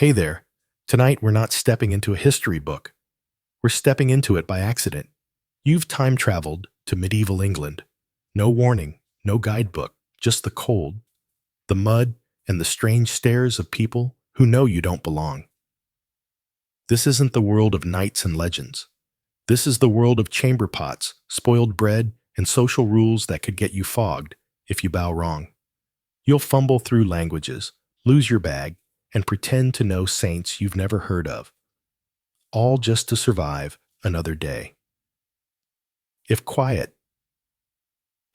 Hey there. Tonight we're not stepping into a history book. We're stepping into it by accident. You've time traveled to medieval England. No warning, no guidebook, just the cold, the mud, and the strange stares of people who know you don't belong. This isn't the world of knights and legends. This is the world of chamber pots, spoiled bread, and social rules that could get you fogged if you bow wrong. You'll fumble through languages, lose your bag, and pretend to know saints you've never heard of, all just to survive another day. If quiet,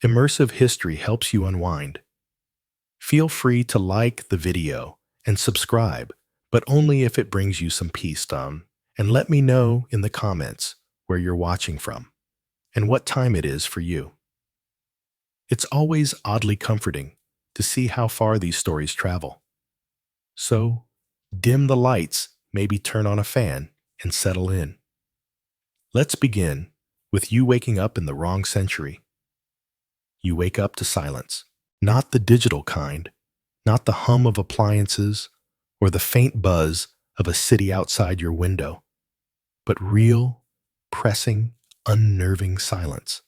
immersive history helps you unwind, feel free to like the video and subscribe, but only if it brings you some peace, and let me know in the comments where you're watching from and what time it is for you. It's always oddly comforting to see how far these stories travel. So, dim the lights, maybe turn on a fan, and settle in. Let's begin with you waking up in the wrong century. You wake up to silence, not the digital kind, not the hum of appliances or the faint buzz of a city outside your window, but real, pressing, unnerving silence.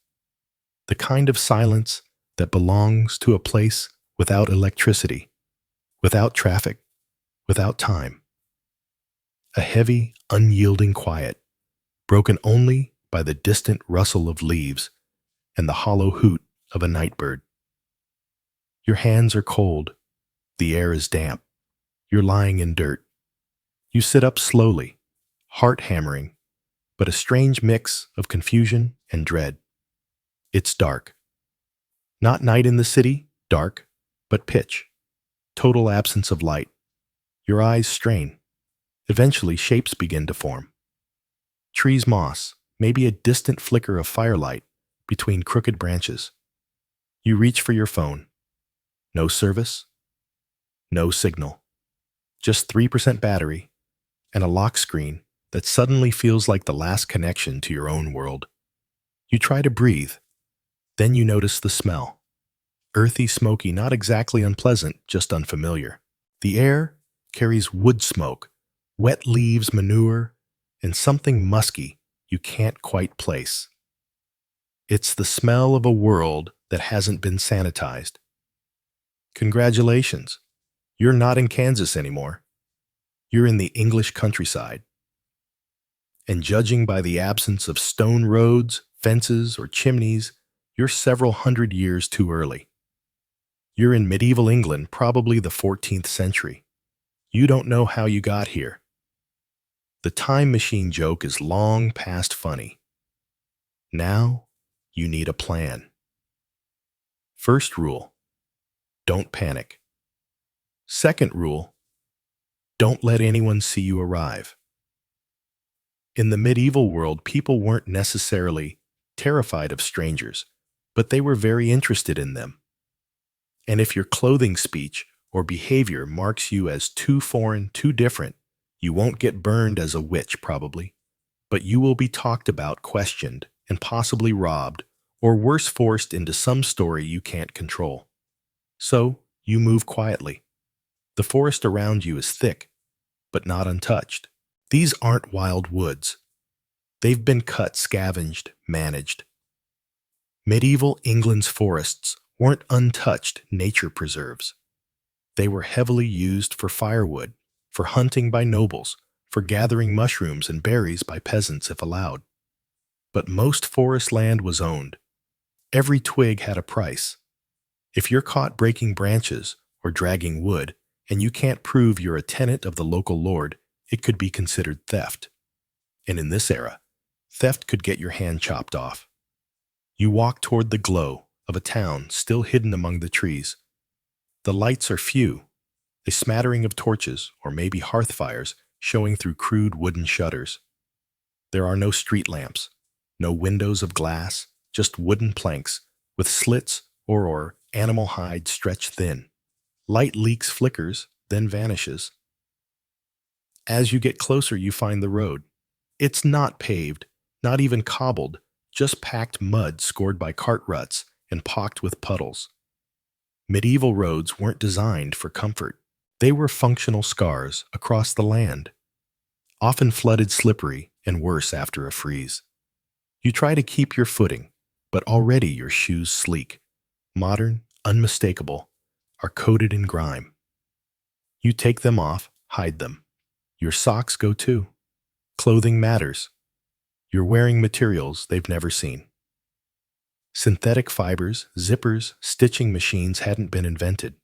The kind of silence that belongs to a place without electricity, without traffic, without time. A heavy, unyielding quiet, broken only by the distant rustle of leaves and the hollow hoot of a nightbird. Your hands are cold. The air is damp. You're lying in dirt. You sit up slowly, heart hammering, but a strange mix of confusion and dread. It's dark. Not night in the city, dark, but pitch. Total absence of light. Your eyes strain. Eventually, shapes begin to form. Trees moss, maybe a distant flicker of firelight between crooked branches. You reach for your phone. No service. No signal. Just 3% battery and a lock screen that suddenly feels like the last connection to your own world. You try to breathe. Then you notice the smell. Earthy, smoky, not exactly unpleasant, just unfamiliar. The air carries wood smoke, wet leaves, manure, and something musky you can't quite place. It's the smell of a world that hasn't been sanitized. Congratulations, you're not in Kansas anymore. You're in the English countryside. And judging by the absence of stone roads, fences, or chimneys, you're several hundred years too early. You're in medieval England, probably the 14th century. You don't know how you got here. The time machine joke is long past funny. Now, you need a plan. First rule, don't panic. Second rule, don't let anyone see you arrive. In the medieval world, people weren't necessarily terrified of strangers, but they were very interested in them. And if your clothing speech or behavior marks you as too foreign, too different, you won't get burned as a witch probably, but you will be talked about, questioned, and possibly robbed, or worse, forced into some story you can't control. So, you move quietly. The forest around you is thick, but not untouched. These aren't wild woods. They've been cut, scavenged, managed. Medieval England's forests weren't untouched nature preserves. They were heavily used for firewood, for hunting by nobles, for gathering mushrooms and berries by peasants if allowed. But most forest land was owned. Every twig had a price. If you're caught breaking branches or dragging wood, and you can't prove you're a tenant of the local lord, it could be considered theft. And in this era, theft could get your hand chopped off. You walk toward the glow of a town still hidden among the trees. The lights are few, a smattering of torches or maybe hearth fires showing through crude wooden shutters. There are no street lamps, no windows of glass, just wooden planks with slits or animal hide stretched thin. Light leaks, flickers, then vanishes. As you get closer, you find the road. It's not paved, not even cobbled, just packed mud scored by cart ruts and pocked with puddles. Medieval roads weren't designed for comfort. They were functional scars across the land, often flooded slippery and worse after a freeze. You try to keep your footing, but already your shoes sleek, modern, unmistakable, are coated in grime. You take them off, hide them. Your socks go too. Clothing matters. You're wearing materials they've never seen. Synthetic fibers, zippers, stitching machines hadn't been invented.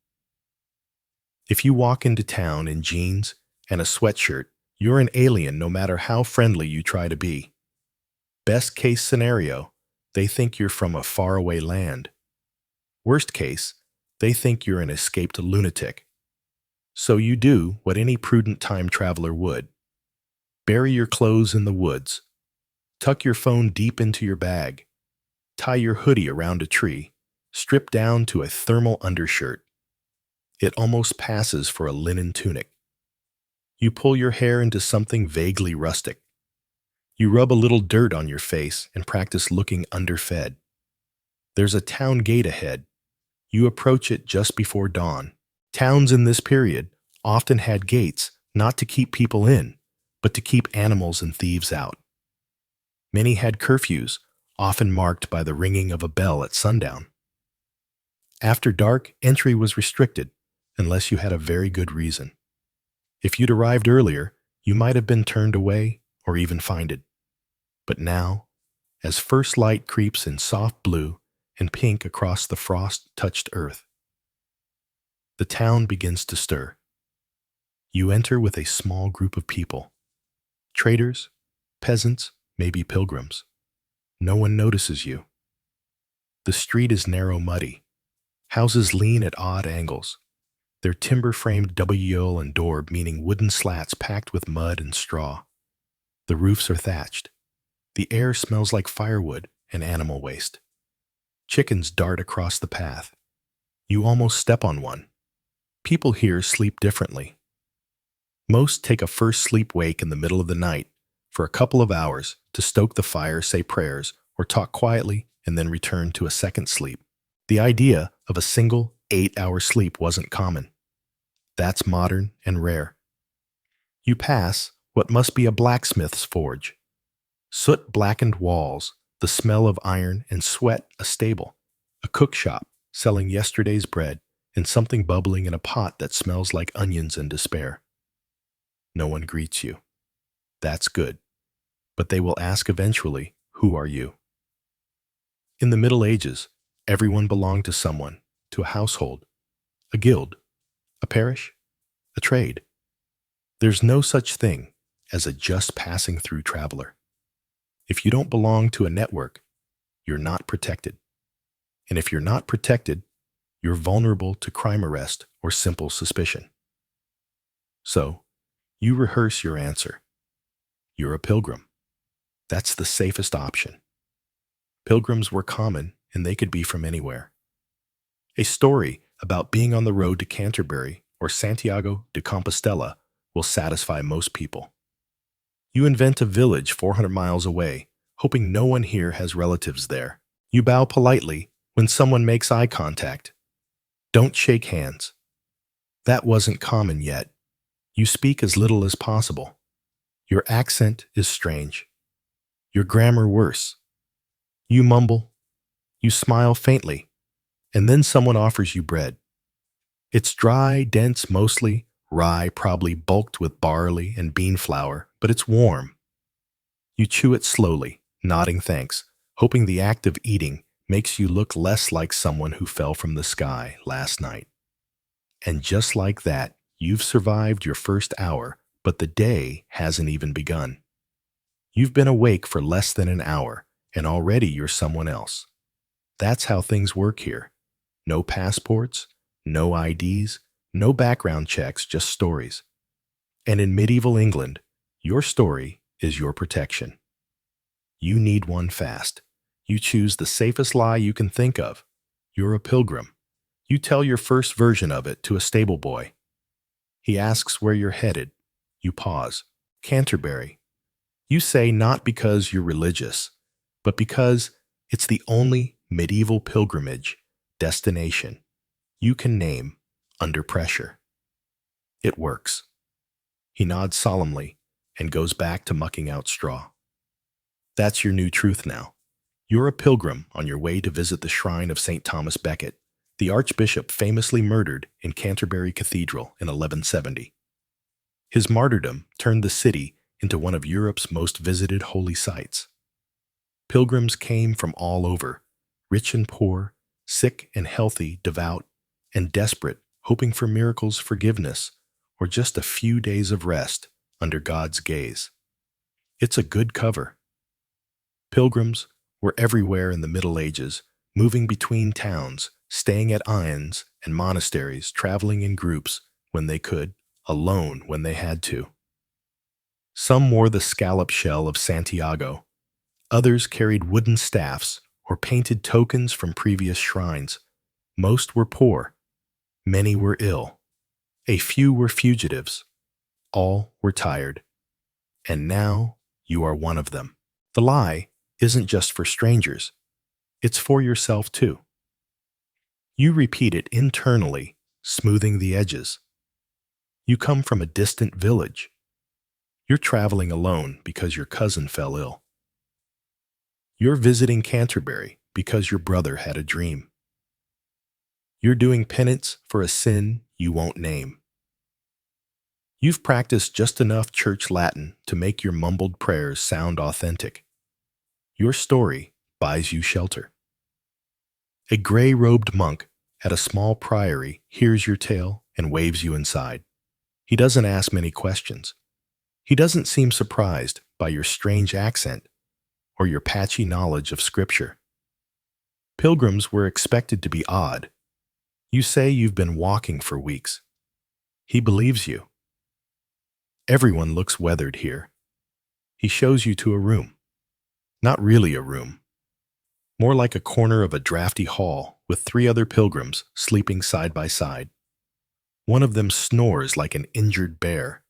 If you walk into town in jeans and a sweatshirt, you're an alien no matter how friendly you try to be. Best case scenario, they think you're from a faraway land. Worst case, they think you're an escaped lunatic. So you do what any prudent time traveler would. Bury your clothes in the woods. Tuck your phone deep into your bag. Tie your hoodie around a tree. Strip down to a thermal undershirt. It almost passes for a linen tunic. You pull your hair into something vaguely rustic. You rub a little dirt on your face and practice looking underfed. There's a town gate ahead. You approach it just before dawn. Towns in this period often had gates not to keep people in, but to keep animals and thieves out. Many had curfews, often marked by the ringing of a bell at sundown. After dark, entry was restricted, unless you had a very good reason. If you'd arrived earlier, you might have been turned away or even fined. But now, as first light creeps in soft blue and pink across the frost-touched earth, the town begins to stir. You enter with a small group of people. Traders, peasants, maybe pilgrims. No one notices you. The street is narrow, muddy. Houses lean at odd angles. Their timber-framed W and door meaning wooden slats packed with mud and straw. The roofs are thatched. The air smells like firewood and animal waste. Chickens dart across the path. You almost step on one. People here sleep differently. Most take a first sleep wake in the middle of the night for a couple of hours to stoke the fire, say prayers, or talk quietly, and then return to a second sleep. The idea of a single 8-hour sleep wasn't common. That's modern and rare. You pass what must be a blacksmith's forge. Soot-blackened walls, the smell of iron and sweat, a stable, a cook shop selling yesterday's bread, and something bubbling in a pot that smells like onions and despair. No one greets you. That's good. But they will ask eventually, who are you? In the Middle Ages, everyone belonged to someone, to a household, a guild, a parish, a trade. There's no such thing as a just passing through traveler. If you don't belong to a network, you're not protected. And if you're not protected, you're vulnerable to crime arrest or simple suspicion. So, you rehearse your answer. You're a pilgrim. That's the safest option. Pilgrims were common, and they could be from anywhere. A story about being on the road to Canterbury or Santiago de Compostela will satisfy most people. You invent a village 400 miles away, hoping no one here has relatives there. You bow politely when someone makes eye contact. Don't shake hands. That wasn't common yet. You speak as little as possible. Your accent is strange. Your grammar worse. You mumble. You smile faintly. And then someone offers you bread. It's dry, dense, mostly rye, probably bulked with barley and bean flour, but it's warm. You chew it slowly, nodding thanks, hoping the act of eating makes you look less like someone who fell from the sky last night. And just like that, you've survived your first hour, but the day hasn't even begun. You've been awake for less than an hour, and already you're someone else. That's how things work here. No passports, no IDs, no background checks, just stories. And in medieval England, your story is your protection. You need one fast. You choose the safest lie you can think of. You're a pilgrim. You tell your first version of it to a stable boy. He asks where you're headed. You pause. Canterbury. You say not because you're religious, but because it's the only medieval pilgrimage destination you can name under pressure. It works. He nods solemnly and goes back to mucking out straw. That's your new truth now. You're a pilgrim on your way to visit the shrine of St. Thomas Becket, the archbishop famously murdered in Canterbury Cathedral in 1170. His martyrdom turned the city into one of Europe's most visited holy sites. Pilgrims came from all over, rich and poor, sick and healthy, devout and desperate, hoping for miracles, forgiveness, or just a few days of rest under God's gaze. It's a good cover. Pilgrims were everywhere in the Middle Ages, moving between towns, staying at inns and monasteries, traveling in groups when they could, alone when they had to. Some wore the scallop shell of Santiago. Others carried wooden staffs or painted tokens from previous shrines. Most were poor. Many were ill. A few were fugitives. All were tired. And now you are one of them. The lie isn't just for strangers. It's for yourself too. You repeat it internally, smoothing the edges. You come from a distant village. You're traveling alone because your cousin fell ill. You're visiting Canterbury because your brother had a dream. You're doing penance for a sin you won't name. You've practiced just enough church Latin to make your mumbled prayers sound authentic. Your story buys you shelter. A gray-robed monk at a small priory hears your tale and waves you inside. He doesn't ask many questions. He doesn't seem surprised by your strange accent or your patchy knowledge of Scripture. Pilgrims were expected to be odd. You say you've been walking for weeks. He believes you. Everyone looks weathered here. He shows you to a room. Not really a room. More like a corner of a drafty hall with 3 other pilgrims sleeping side by side. One of them snores like an injured bear.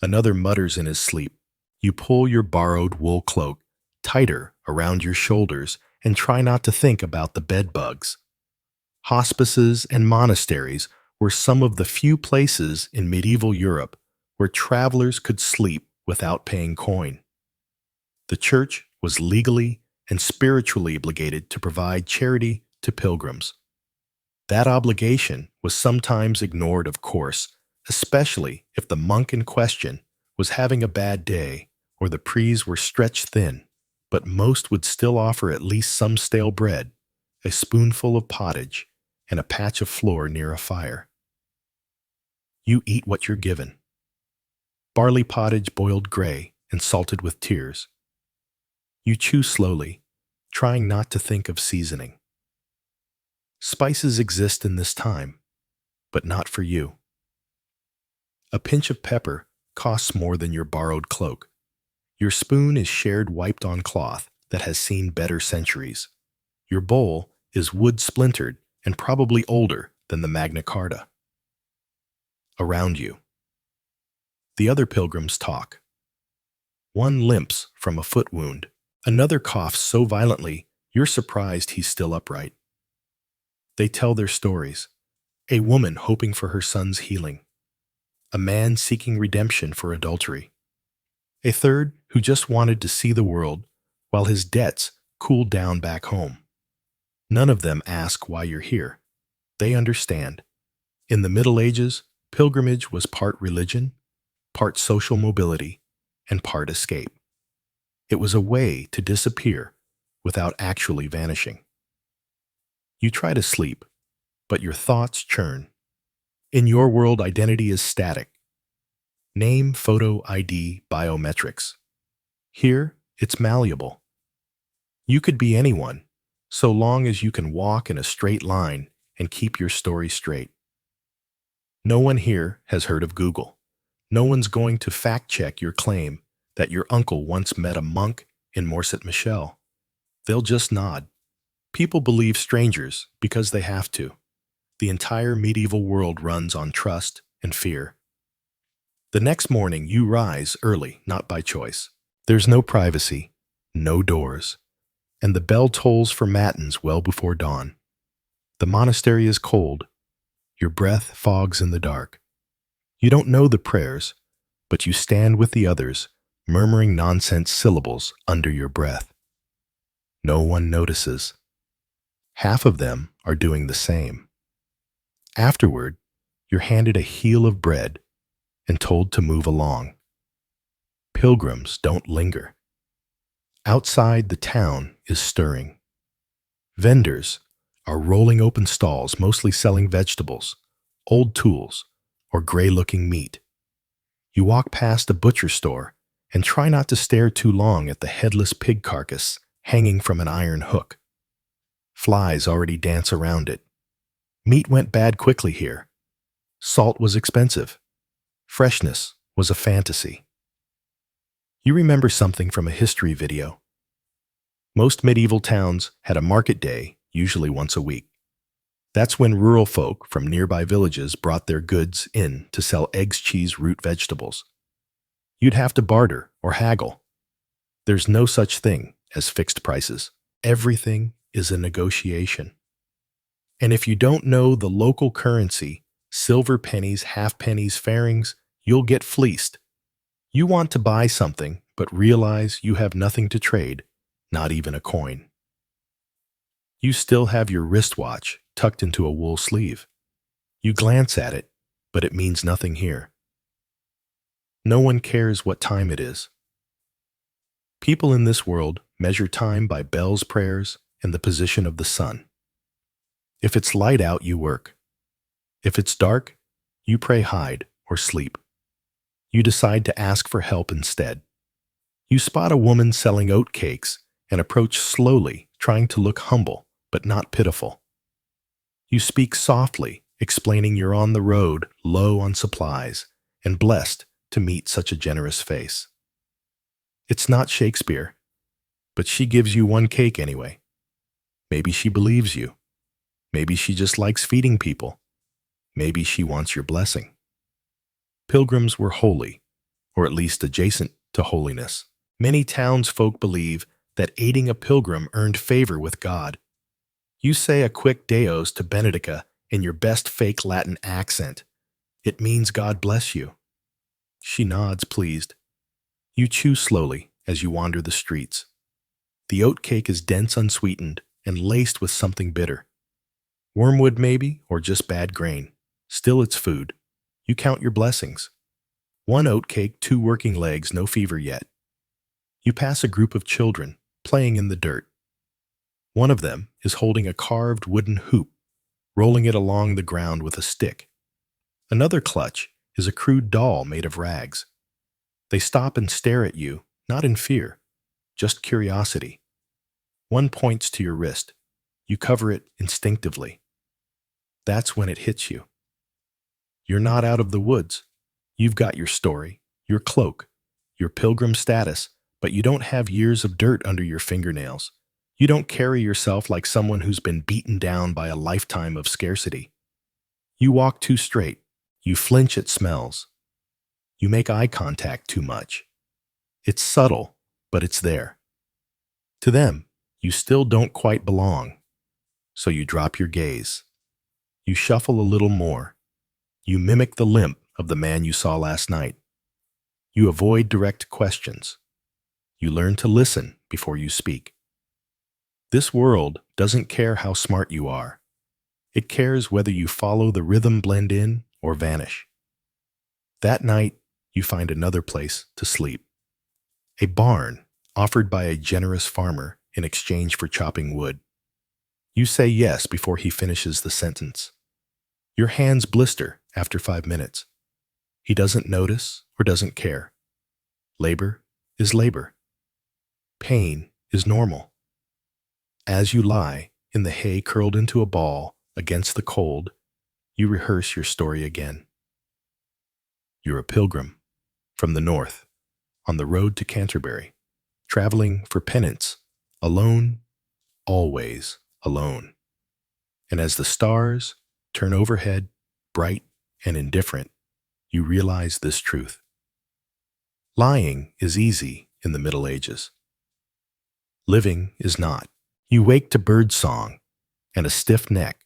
Another mutters in his sleep. You pull your borrowed wool cloak tighter around your shoulders and try not to think about the bed bugs. Hospices and monasteries were some of the few places in medieval Europe where travelers could sleep without paying coin. The church was legally and spiritually obligated to provide charity to pilgrims. That obligation was sometimes ignored, of course, especially if the monk in question was having a bad day or the priests were stretched thin, but most would still offer at least some stale bread, a spoonful of pottage, and a patch of floor near a fire. You eat what you're given. Barley pottage boiled gray and salted with tears. You chew slowly, trying not to think of seasoning. Spices exist in this time, but not for you. A pinch of pepper costs more than your borrowed cloak. Your spoon is shared wiped-on cloth that has seen better centuries. Your bowl is wood splintered and probably older than the Magna Carta. Around you, the other pilgrims talk. One limps from a foot wound. Another coughs so violently you're surprised he's still upright. They tell their stories. A woman hoping for her son's healing. A man seeking redemption for adultery. A third who just wanted to see the world while his debts cooled down back home. None of them ask why you're here. They understand. In the Middle Ages, pilgrimage was part religion, part social mobility, and part escape. It was a way to disappear without actually vanishing. You try to sleep, but your thoughts churn. In your world, identity is static. Name, photo, ID, biometrics. Here, it's malleable. You could be anyone, so long as you can walk in a straight line and keep your story straight. No one here has heard of Google. No one's going to fact-check your claim that your uncle once met a monk in Morset-Michel. They'll just nod. People believe strangers because they have to. The entire medieval world runs on trust and fear. The next morning, you rise early, not by choice. There's no privacy, no doors, and the bell tolls for matins well before dawn. The monastery is cold. Your breath fogs in the dark. You don't know the prayers, but you stand with the others, murmuring nonsense syllables under your breath. No one notices. Half of them are doing the same. Afterward, you're handed a heel of bread and told to move along. Pilgrims don't linger. Outside, the town is stirring. Vendors are rolling open stalls, mostly selling vegetables, old tools, or gray-looking meat. You walk past a butcher store and try not to stare too long at the headless pig carcass hanging from an iron hook. Flies already dance around it. Meat went bad quickly here. Salt was expensive. Freshness was a fantasy. You remember something from a history video. Most medieval towns had a market day, usually once a week. That's when rural folk from nearby villages brought their goods in to sell eggs, cheese, root vegetables. You'd have to barter or haggle. There's no such thing as fixed prices. Everything is a negotiation. And if you don't know the local currency, silver pennies, half pennies, farthings, you'll get fleeced. You want to buy something, but realize you have nothing to trade, not even a coin. You still have your wristwatch tucked into a wool sleeve. You glance at it, but it means nothing here. No one cares what time it is. People in this world measure time by bells, prayers, and the position of the sun. If it's light out, you work. If it's dark, you pray, hide, or sleep. You decide to ask for help instead. You spot a woman selling oat cakes and approach slowly, trying to look humble, but not pitiful. You speak softly, explaining you're on the road, low on supplies, and blessed to meet such a generous face. It's not Shakespeare, but she gives you one cake anyway. Maybe she believes you. Maybe she just likes feeding people. Maybe she wants your blessing. Pilgrims were holy, or at least adjacent to holiness. Many townsfolk believe that aiding a pilgrim earned favor with God. You say a quick Deus to Benedica in your best fake Latin accent. It means God bless you. She nods, pleased. You chew slowly as you wander the streets. The oat cake is dense, unsweetened, and laced with something bitter. Wormwood maybe, or just bad grain. Still, it's food. You count your blessings. One oat cake, 2 working legs, no fever yet. You pass a group of children playing in the dirt. One of them is holding a carved wooden hoop, rolling it along the ground with a stick. Another clutch is a crude doll made of rags. They stop and stare at you, not in fear, just curiosity. One points to your wrist. You cover it instinctively. That's when it hits you. You're not out of the woods. You've got your story, your cloak, your pilgrim status, but you don't have years of dirt under your fingernails. You don't carry yourself like someone who's been beaten down by a lifetime of scarcity. You walk too straight. You flinch at smells. You make eye contact too much. It's subtle, but it's there. To them, you still don't quite belong. So you drop your gaze. You shuffle a little more. You mimic the limp of the man you saw last night. You avoid direct questions. You learn to listen before you speak. This world doesn't care how smart you are. It cares whether you follow the rhythm, blend in, or vanish. That night, you find another place to sleep. A barn offered by a generous farmer in exchange for chopping wood. You say yes before he finishes the sentence. Your hands blister after 5 minutes. He doesn't notice or doesn't care. Labor is labor. Pain is normal. As you lie in the hay curled into a ball against the cold, you rehearse your story again. You're a pilgrim from the north, on the road to Canterbury, traveling for penance, alone, always alone. And as the stars turn overhead, bright and indifferent, you realize this truth. Lying is easy in the Middle Ages. Living is not. You wake to bird song and a stiff neck.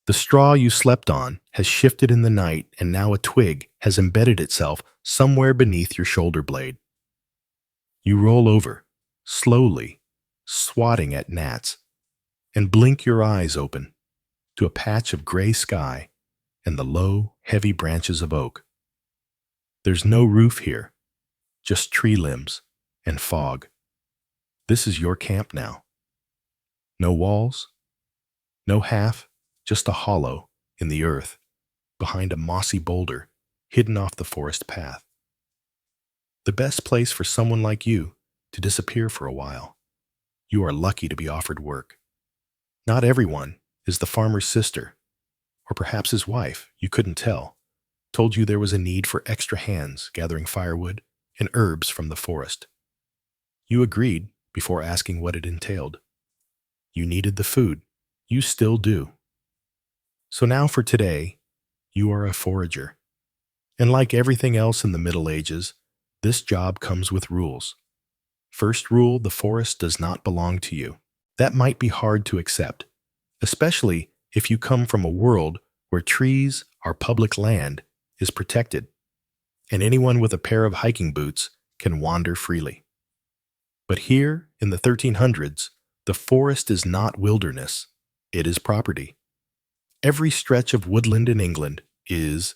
The straw you slept on has shifted in the night, and now a twig has embedded itself somewhere beneath your shoulder blade. You roll over, slowly, swatting at gnats, and blink your eyes open to a patch of gray sky and the low, heavy branches of oak. There's no roof here, just tree limbs and fog. This is your camp now. No walls, no half, just a hollow in the earth behind a mossy boulder hidden off the forest path. The best place for someone like you to disappear for a while. You are lucky to be offered work. Not everyone is the farmer's sister, or perhaps his wife, you couldn't tell, told you there was a need for extra hands gathering firewood and herbs from the forest. You agreed before asking what it entailed. You needed the food. You still do. So now for today, you are a forager. And like everything else in the Middle Ages, this job comes with rules. First rule, the forest does not belong to you. That might be hard to accept, especially if you come from a world where trees, our public land, is protected, and anyone with a pair of hiking boots can wander freely. But here, in the 1300s, the forest is not wilderness, it is property. Every stretch of woodland in England is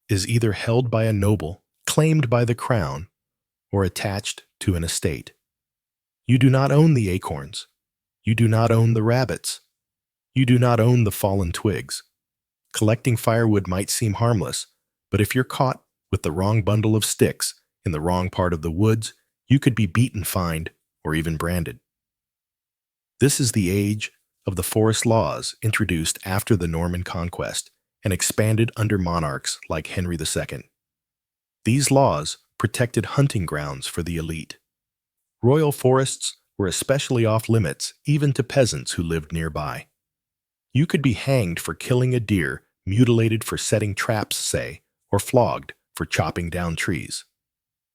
either held by a noble, claimed by the crown, or attached to an estate. You do not own the acorns. You do not own the rabbits. You do not own the fallen twigs. Collecting firewood might seem harmless, but if you're caught with the wrong bundle of sticks in the wrong part of the woods, you could be beaten, fined, or even branded. This is the age of the forest laws introduced after the Norman conquest and expanded under monarchs like Henry II. These laws protected hunting grounds for the elite. Royal forests were especially off-limits even to peasants who lived nearby. You could be hanged for killing a deer, mutilated for setting traps, say, or flogged for chopping down trees.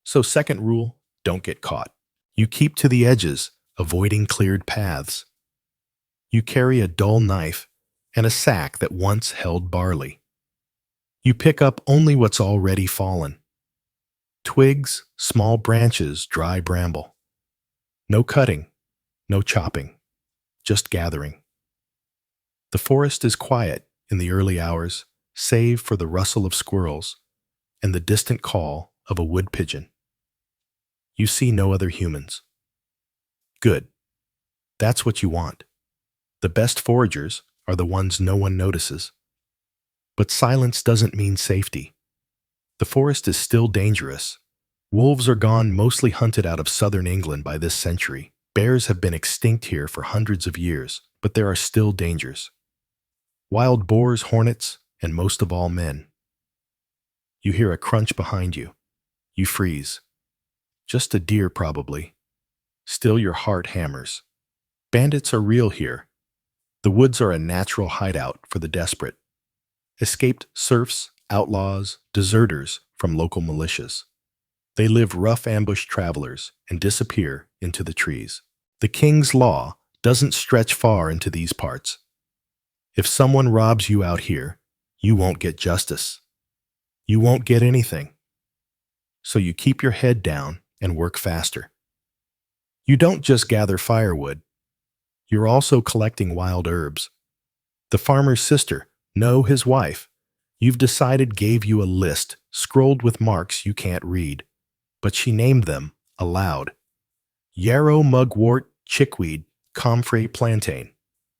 So second rule, don't get caught. You keep to the edges, avoiding cleared paths. You carry a dull knife and a sack that once held barley. You pick up only what's already fallen. Twigs, small branches, dry bramble. No cutting, no chopping, just gathering. The forest is quiet in the early hours, save for the rustle of squirrels and the distant call of a wood pigeon. You see no other humans. Good. That's what you want. The best foragers are the ones no one notices. But silence doesn't mean safety. The forest is still dangerous. Wolves are gone, mostly hunted out of southern England by this century. Bears have been extinct here for hundreds of years, but there are still dangers. Wild boars, hornets, and most of all men. You hear a crunch behind you. You freeze. Just a deer, probably. Still your heart hammers. Bandits are real here. The woods are a natural hideout for the desperate. Escaped serfs, outlaws, deserters from local militias. They live rough ambush travelers and disappear into the trees. The king's law doesn't stretch far into these parts. If someone robs you out here, you won't get justice. You won't get anything. So you keep your head down and work faster. You don't just gather firewood. You're also collecting wild herbs. The farmer's sister, no, his wife, you've decided gave you a list scrolled with marks you can't read, but she named them aloud. Yarrow, mugwort, chickweed, comfrey, plantain.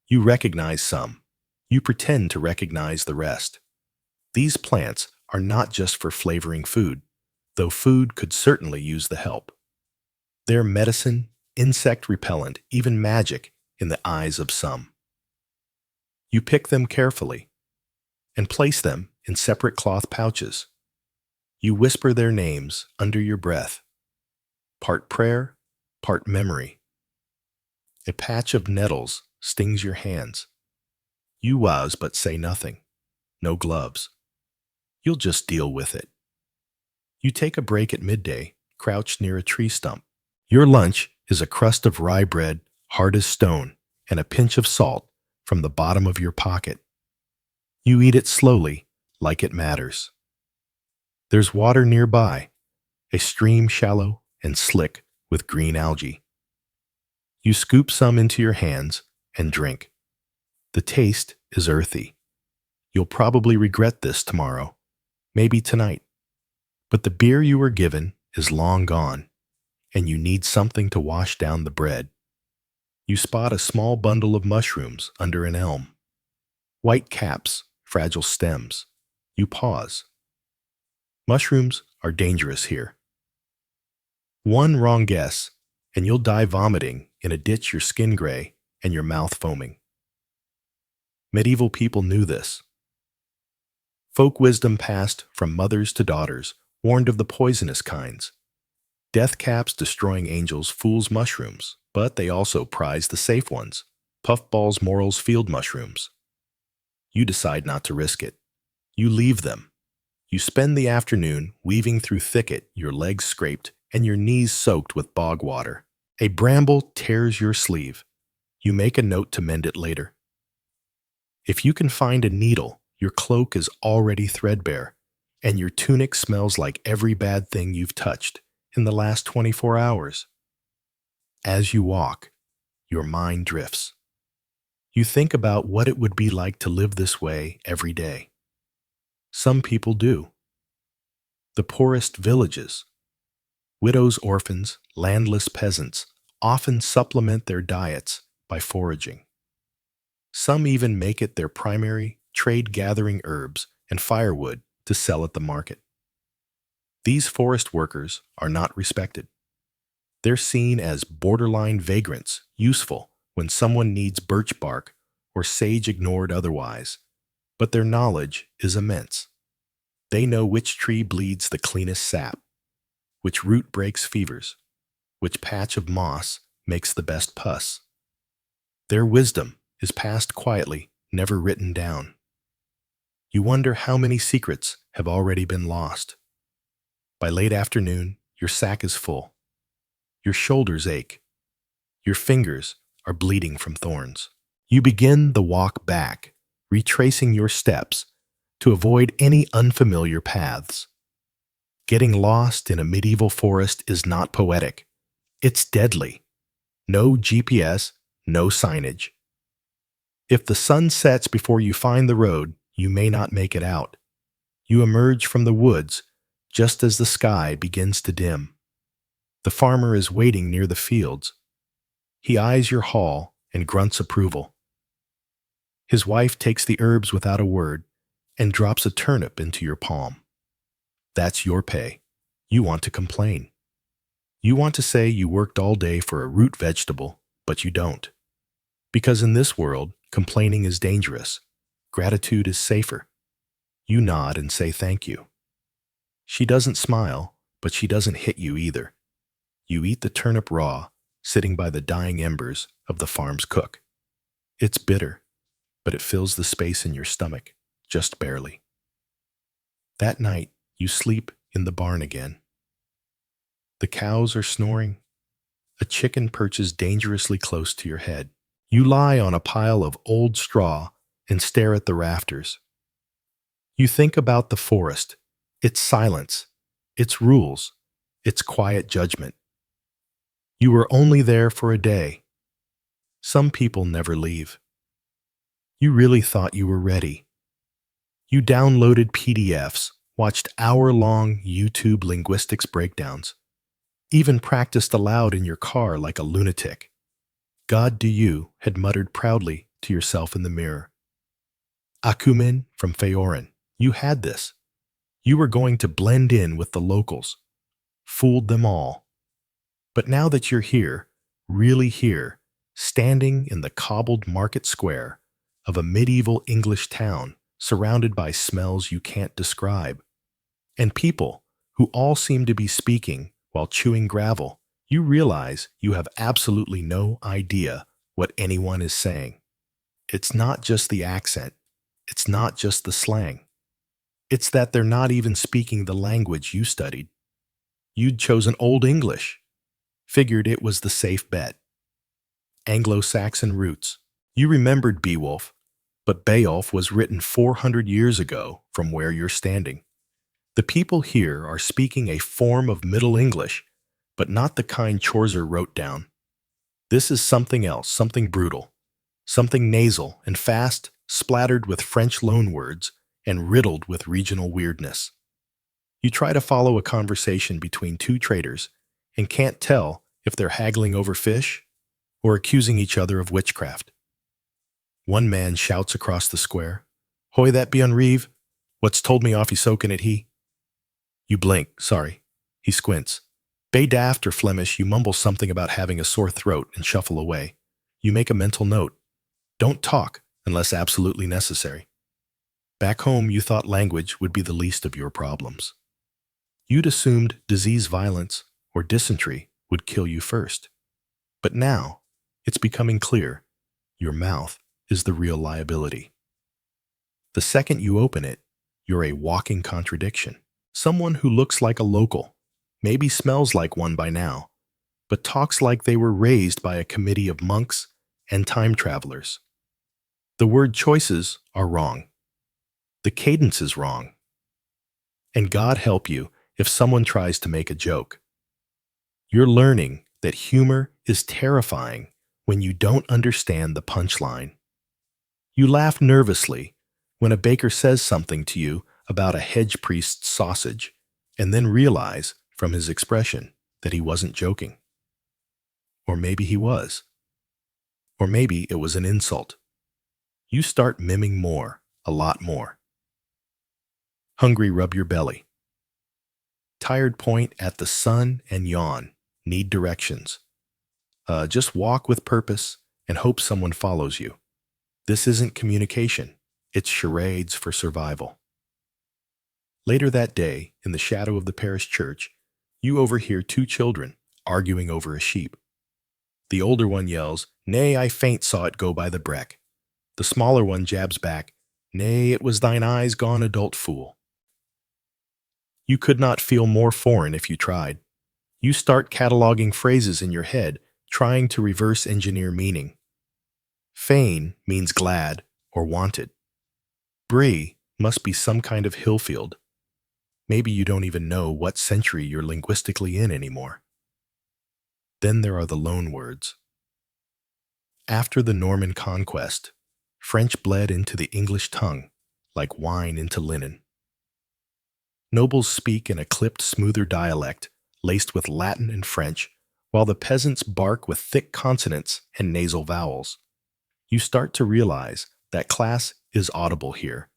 You recognize some. You pretend to recognize the rest. These plants are not just for flavoring food, though food could certainly use the help. They're medicine, insect repellent, even magic in the eyes of some. You pick them carefully and place them in separate cloth pouches. You whisper their names under your breath, part prayer, part memory. A patch of nettles stings your hands. You wows but say nothing. No gloves. You'll just deal with it. You take a break at midday, crouched near a tree stump. Your lunch is a crust of rye bread, hard as stone, and a pinch of salt from the bottom of your pocket. You eat it slowly, like it matters. There's water nearby, a stream shallow and slick with green algae. You scoop some into your hands and drink. The taste is earthy. You'll probably regret this tomorrow, maybe tonight. But the beer you were given is long gone, and you need something to wash down the bread. You spot a small bundle of mushrooms under an elm. White caps, fragile stems. You pause. Mushrooms are dangerous here. One wrong guess, and you'll die vomiting in a ditch, your skin gray and your mouth foaming. Medieval people knew this. Folk wisdom passed from mothers to daughters warned of the poisonous kinds. Death caps destroying angels fools mushrooms, but they also prize the safe ones, puffballs morals field mushrooms. You decide not to risk it. You leave them. You spend the afternoon weaving through thicket, your legs scraped and your knees soaked with bog water. A bramble tears your sleeve. You make a note to mend it later. If you can find a needle, your cloak is already threadbare, and your tunic smells like every bad thing you've touched in the last 24 hours. As you walk, your mind drifts. You think about what it would be like to live this way every day. Some people do. The poorest villages, widows, orphans, landless peasants often supplement their diets by foraging. Some even make it their primary trade, gathering herbs and firewood to sell at the market. These forest workers are not respected. They're seen as borderline vagrants, useful when someone needs birch bark or sage ignored otherwise, but their knowledge is immense. They know which tree bleeds the cleanest sap, which root breaks fevers, which patch of moss makes the best pus. Their wisdom is passed quietly, never written down. You wonder how many secrets have already been lost. By late afternoon, your sack is full. Your shoulders ache. Your fingers are bleeding from thorns. You begin the walk back, retracing your steps to avoid any unfamiliar paths. Getting lost in a medieval forest is not poetic. It's deadly. No GPS, no signage. If the sun sets before you find the road, you may not make it out. You emerge from the woods just as the sky begins to dim. The farmer is waiting near the fields. He eyes your haul and grunts approval. His wife takes the herbs without a word and drops a turnip into your palm. That's your pay. You want to complain. You want to say you worked all day for a root vegetable, but you don't. Because in this world, complaining is dangerous. Gratitude is safer. You nod and say thank you. She doesn't smile, but she doesn't hit you either. You eat the turnip raw, sitting by the dying embers of the farm's cook. It's bitter, but it fills the space in your stomach, just barely. That night, you sleep in the barn again. The cows are snoring. A chicken perches dangerously close to your head. You lie on a pile of old straw and stare at the rafters. You think about the forest, its silence, its rules, its quiet judgment. You were only there for a day. Some people never leave. You really thought you were ready. You downloaded PDFs, watched hour-long YouTube linguistics breakdowns, even practiced aloud in your car like a lunatic. God do you had muttered proudly to yourself in the mirror. Acumen from Feorin, you had this. You were going to blend in with the locals. Fooled them all. But now that you're here, really here, standing in the cobbled market square of a medieval English town surrounded by smells you can't describe, and people who all seem to be speaking while chewing gravel, you realize you have absolutely no idea what anyone is saying. It's not just the accent. It's not just the slang. It's that they're not even speaking the language you studied. You'd chosen Old English. Figured it was the safe bet. Anglo-Saxon roots. You remembered Beowulf, But Beowulf was written 400 years ago from where you're standing. The people here are speaking a form of Middle English, but not the kind Chaucer wrote down. This is something else, something brutal, something nasal and fast, splattered with French loanwords and riddled with regional weirdness. You try to follow a conversation between two traders and can't tell if they're haggling over fish or accusing each other of witchcraft. One man shouts across the square, "Hoy, that be Reeve? What's told me off he soaking it he?" You blink, sorry. He squints. Bay daft or Flemish, you mumble something about having a sore throat and shuffle away. You make a mental note. Don't talk unless absolutely necessary. Back home, you thought language would be the least of your problems. You'd assumed disease violence or dysentery would kill you first. But now, it's becoming clear your mouth is the real liability. The second you open it, you're a walking contradiction. Someone who looks like a local, maybe smells like one by now, but talks like they were raised by a committee of monks and time travelers. The word choices are wrong. The cadence is wrong. And God help you if someone tries to make a joke. You're learning that humor is terrifying when you don't understand the punchline. You laugh nervously when a baker says something to you about a hedge priest's sausage, and then realize from his expression that he wasn't joking. Or maybe he was. Or maybe it was an insult. You start miming more, a lot more. Hungry, rub your belly. Tired, point at the sun and yawn. Need directions. Just walk with purpose and hope someone follows you. This isn't communication. It's charades for survival. Later that day, in the shadow of the parish church, you overhear two children arguing over a sheep. The older one yells, "Nay, I faint saw it go by the breck." The smaller one jabs back, "Nay, it was thine eyes gone, adult fool." You could not feel more foreign if you tried. You start cataloging phrases in your head, trying to reverse engineer meaning. Fain means glad or wanted. Brie must be some kind of hillfield. Maybe you don't even know what century you're linguistically in anymore. Then there are the loan words. After the Norman conquest, French bled into the English tongue like wine into linen. Nobles speak in a clipped, smoother dialect laced with Latin and French, while the peasants bark with thick consonants and nasal vowels. You start to realize that class is audible here.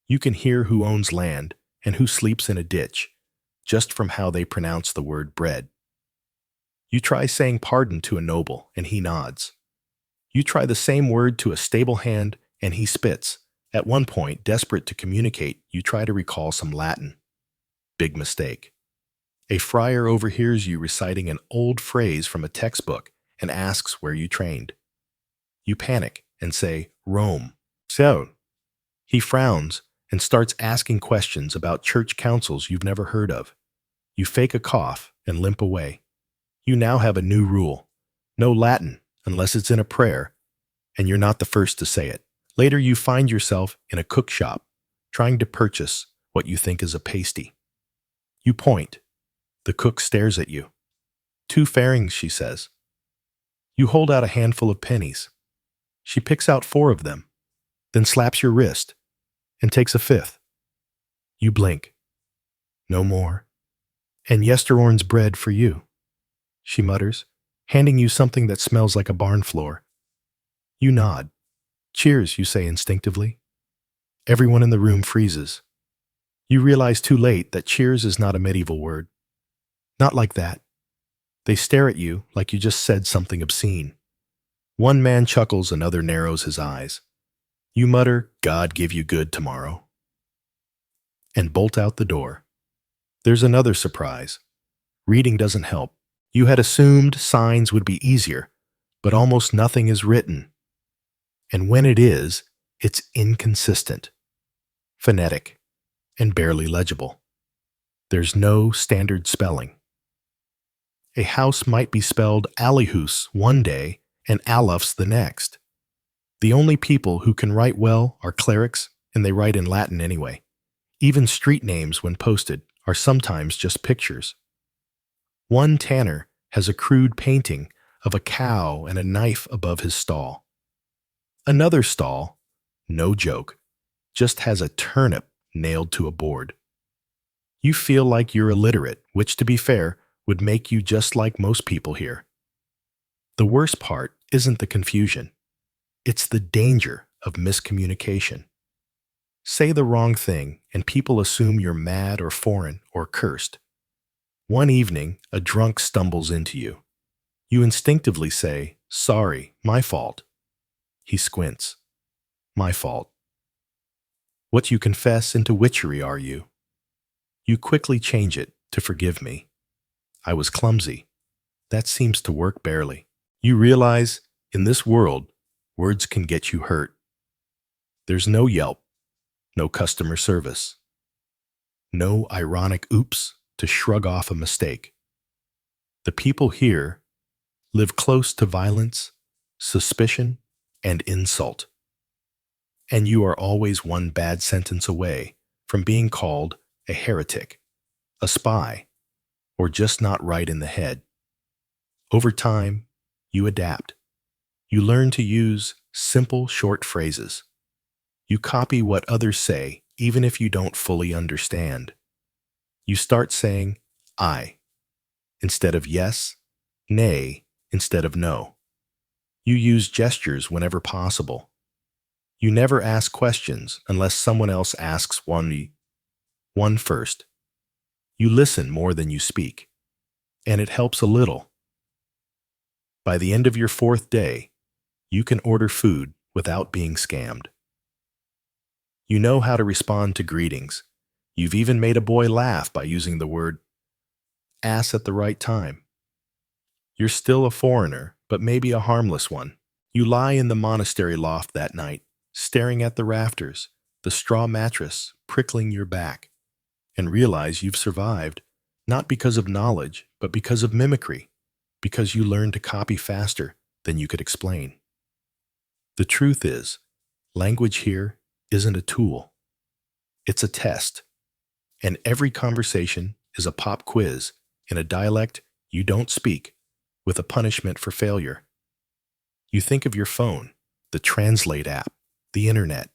You can hear who owns land and who sleeps in a ditch, just from how they pronounce the word bread. You try saying pardon to a noble, and he nods. You try the same word to a stable hand, and he spits. At one point, desperate to communicate, you try to recall some Latin. Big mistake. A friar overhears you reciting an old phrase from a textbook and asks where you trained. You panic and say, "Rome." So, he frowns and starts asking questions about church councils you've never heard of. You fake a cough and limp away. You now have a new rule. No Latin unless it's in a prayer, and you're not the first to say it. Later you find yourself in a cook shop, trying to purchase what you think is a pasty. You point. The cook stares at you. 2 farings, she says. You hold out a handful of pennies. She picks out 4 of them, then slaps your wrist and takes a 5th. You blink. No more. "And yesterorn's bread for you," she mutters, handing you something that smells like a barn floor. You nod. "Cheers," you say instinctively. Everyone in the room freezes. You realize too late that cheers is not a medieval word. Not like that. They stare at you like you just said something obscene. One man chuckles, another narrows his eyes. You mutter, "God give you good tomorrow," and bolt out the door. There's another surprise. Reading doesn't help. You had assumed signs would be easier, but almost nothing is written. And when it is, it's inconsistent, phonetic, and barely legible. There's no standard spelling. A house might be spelled Alihus one day and Alufs the next. The only people who can write well are clerics, and they write in Latin anyway. Even street names, when posted, are sometimes just pictures. One tanner has a crude painting of a cow and a knife above his stall. Another stall, no joke, just has a turnip nailed to a board. You feel like you're illiterate, which, to be fair, would make you just like most people here. The worst part isn't the confusion. It's the danger of miscommunication. Say the wrong thing, and people assume you're mad or foreign or cursed. One evening, a drunk stumbles into you. You instinctively say, "Sorry, my fault." He squints. "My fault." What you confess into witchery are you? You quickly change it to "Forgive me. I was clumsy." That seems to work barely. You realize, in this world, words can get you hurt. There's no Yelp, no customer service, no ironic oops to shrug off a mistake. The people here live close to violence, suspicion, and insult. And you are always one bad sentence away from being called a heretic, a spy, or just not right in the head. Over time, you adapt. You learn to use simple, short phrases. You copy what others say, even if you don't fully understand. You start saying "I" instead of yes, nay instead of no. You use gestures whenever possible. You never ask questions unless someone else asks one first. You listen more than you speak, and it helps a little. By the end of your 4th day, you can order food without being scammed. You know how to respond to greetings. You've even made a boy laugh by using the word ass at the right time. You're still a foreigner, but maybe a harmless one. You lie in the monastery loft that night, staring at the rafters, the straw mattress prickling your back, and realize you've survived, not because of knowledge, but because of mimicry, because you learned to copy faster than you could explain. The truth is, language here isn't a tool. It's a test. And every conversation is a pop quiz in a dialect you don't speak, with a punishment for failure. You think of your phone, the Translate app, the internet.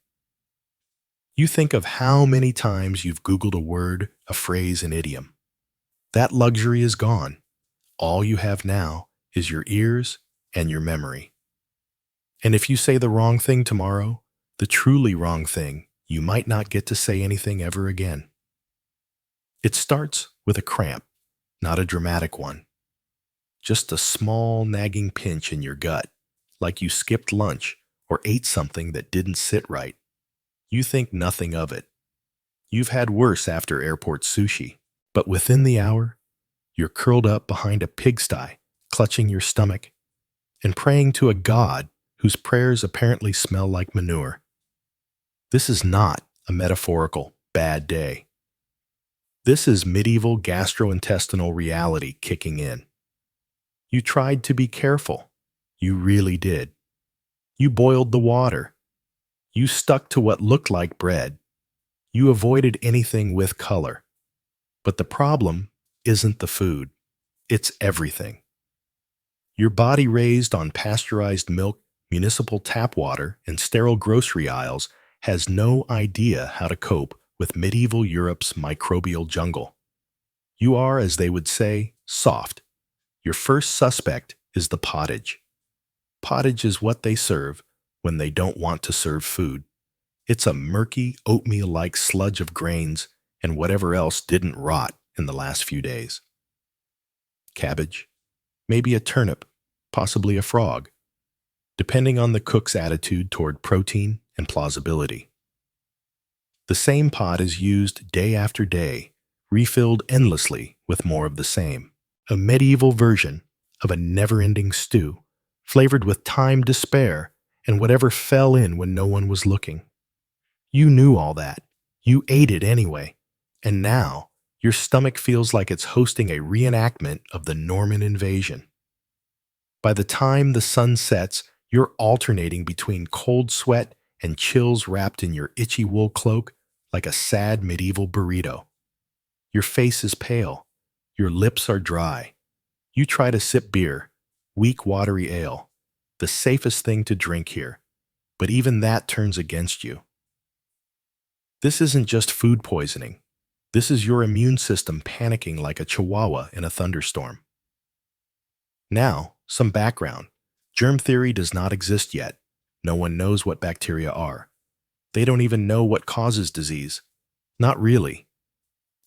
You think of how many times you've Googled a word, a phrase, an idiom. That luxury is gone. All you have now is your ears and your memory. And if you say the wrong thing tomorrow, the truly wrong thing, you might not get to say anything ever again. It starts with a cramp, not a dramatic one. Just a small nagging pinch in your gut, like you skipped lunch or ate something that didn't sit right. You think nothing of it. You've had worse after airport sushi, but within the hour, you're curled up behind a pigsty, clutching your stomach, and praying to a god whose prayers apparently smell like manure. This is not a metaphorical bad day. This is medieval gastrointestinal reality kicking in. You tried to be careful. You really did. You boiled the water. You stuck to what looked like bread. You avoided anything with color. But the problem isn't the food. It's everything. Your body raised on pasteurized milk, municipal tap water, and sterile grocery aisles has no idea how to cope with medieval Europe's microbial jungle. You are, as they would say, soft. Your first suspect is the pottage. Pottage is what they serve when they don't want to serve food. It's a murky, oatmeal-like sludge of grains and whatever else didn't rot in the last few days. Cabbage, maybe a turnip, possibly a frog, depending on the cook's attitude toward protein and plausibility. The same pot is used day after day, refilled endlessly with more of the same. A medieval version of a never-ending stew, flavored with time to spare and whatever fell in when no one was looking. You knew all that. You ate it anyway. And now, your stomach feels like it's hosting a reenactment of the Norman invasion. By the time the sun sets, You're alternating between cold sweat and chills wrapped in your itchy wool cloak like a sad medieval burrito. Your face is pale. Your lips are dry. You try to sip beer, weak watery ale, the safest thing to drink here, but even that turns against you. This isn't just food poisoning. This is your immune system panicking like a chihuahua in a thunderstorm. Now, some background. Germ theory does not exist yet. No one knows what bacteria are. They don't even know what causes disease. Not really.